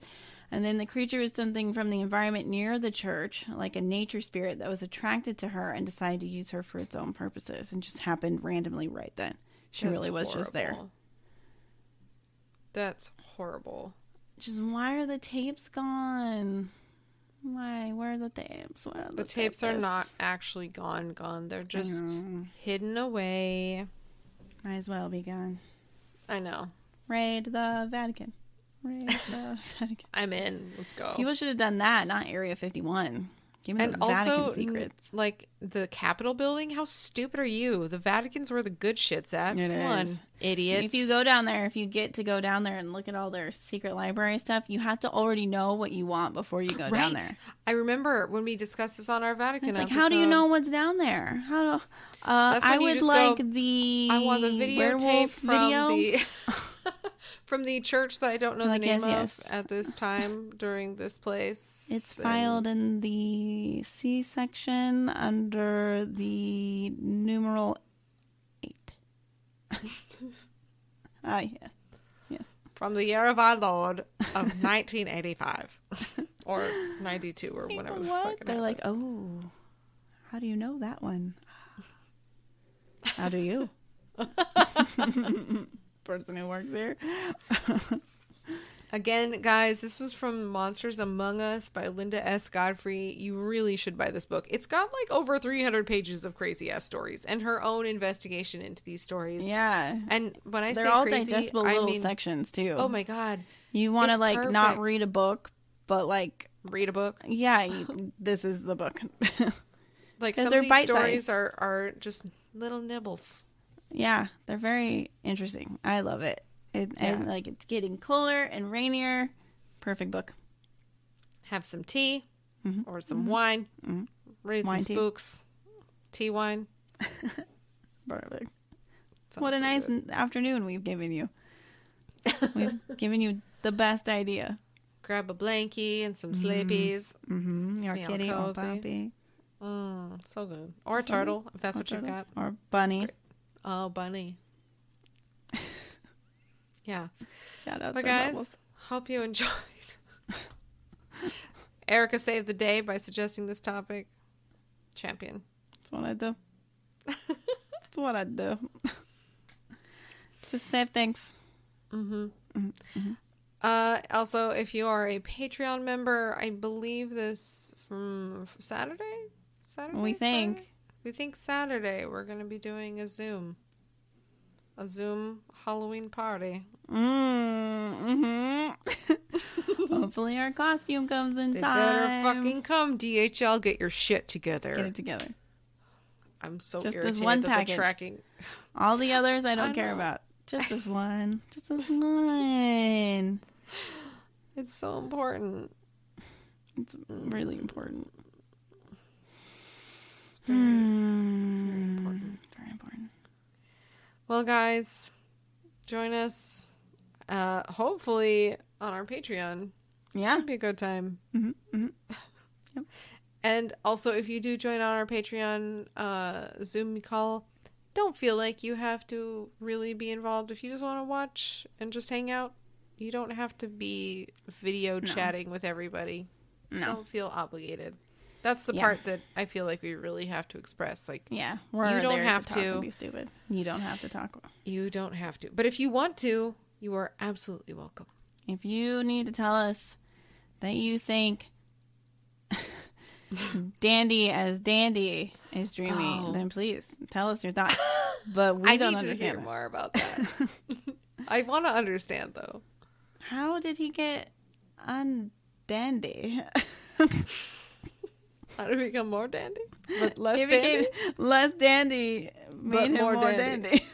And then the creature was something from the environment near the church, like a nature spirit that was attracted to her and decided to use her for its own purposes, and just happened randomly right then. She really was just there. That's horrible. Just why are the tapes gone? Why? Where are the tapes? Where are the tapes are not actually gone. They're just hidden away. Might as well be gone. I know. Raid the Vatican. I'm in. Let's go. People should have done that, not Area 51. Give me the Vatican secrets. Like the Capitol building. How stupid are you? The Vatican's where the good shit's at. Come on, idiots. If you go down there, if you get to go down there and look at all their secret library stuff, you have to already know what you want before you go down there. I remember when we discussed this on our Vatican episode. How do you know what's down there? How do I would like I want the videotape from from the church that I don't know the name of at this time during this place. It's filed in the C section under the numeral 8. Yes. From the year of our Lord of 1985 or 92 or whatever the fuck. They're like, oh, how do you know that one? How do you? Person who works here. Again, guys, this was from Monsters Among Us by Linda S. Godfrey. You really should buy this book. It's got like over 300 pages of crazy ass stories and her own investigation into these stories. Yeah. And when I say they're all crazy, digestible little sections too. Oh my God. You want to like perfect. Not read a book, but like read a book. Yeah. This is the book. Like some of these stories are just little nibbles. Yeah, they're very interesting. I love it. And like it's getting cooler and rainier. Perfect book. Have some tea or some wine. Read some spooks. Tea wine. Perfect. What a nice afternoon we've given you. We've given you the best idea. Grab a blankie and some sleepies. Your kitty or puppy. So good. Or a turtle, if that's what you've got. Or bunny. Great. Oh, bunny. Yeah. Shout out to guys, bubbles. Hope you enjoyed. Erica saved the day by suggesting this topic. Champion. That's what I do. That's what I do. Just save things. Also, if you are a Patreon member, I believe this from Saturday? We think. We think Saturday we're going to be doing a Zoom Halloween party. Hopefully our costume comes in they time. Better fucking come, DHL. Get your shit together. Get it together. I'm so just irritated this one that package. They're tracking. All the others I don't care about. Just this one. Just this one. It's so important. It's really important. Very important. Very important. Well, guys, join us hopefully on our Patreon. Yeah. It'll be a good time. Yep. And also, if you do join on our Patreon Zoom call, don't feel like you have to really be involved. If you just want to watch and just hang out, you don't have to be video chatting with everybody. No. Don't feel obligated. That's the part that I feel like we really have to express. Like, you don't there have to talk and be stupid. You don't have to talk. You don't have to. But if you want to, you are absolutely welcome. If you need to tell us that you think Dandy is dreamy, then please tell us your thoughts. But we don't understand. I need to hear more about that. I want to understand, though. How did he get undandy? How did he become more dandy? But less dandy? Less dandy made him more dandy.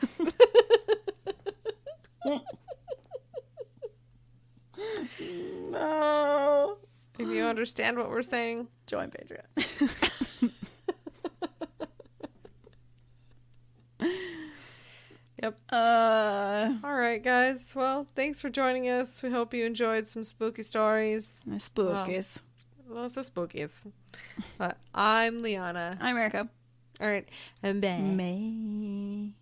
No. If you understand what we're saying, Join Patreon. Yep. All right, guys. Well, thanks for joining us. We hope you enjoyed some spooky stories. Spookies. Lots of spookies. But I'm Liana. I'm Erica. All right. And bye. May.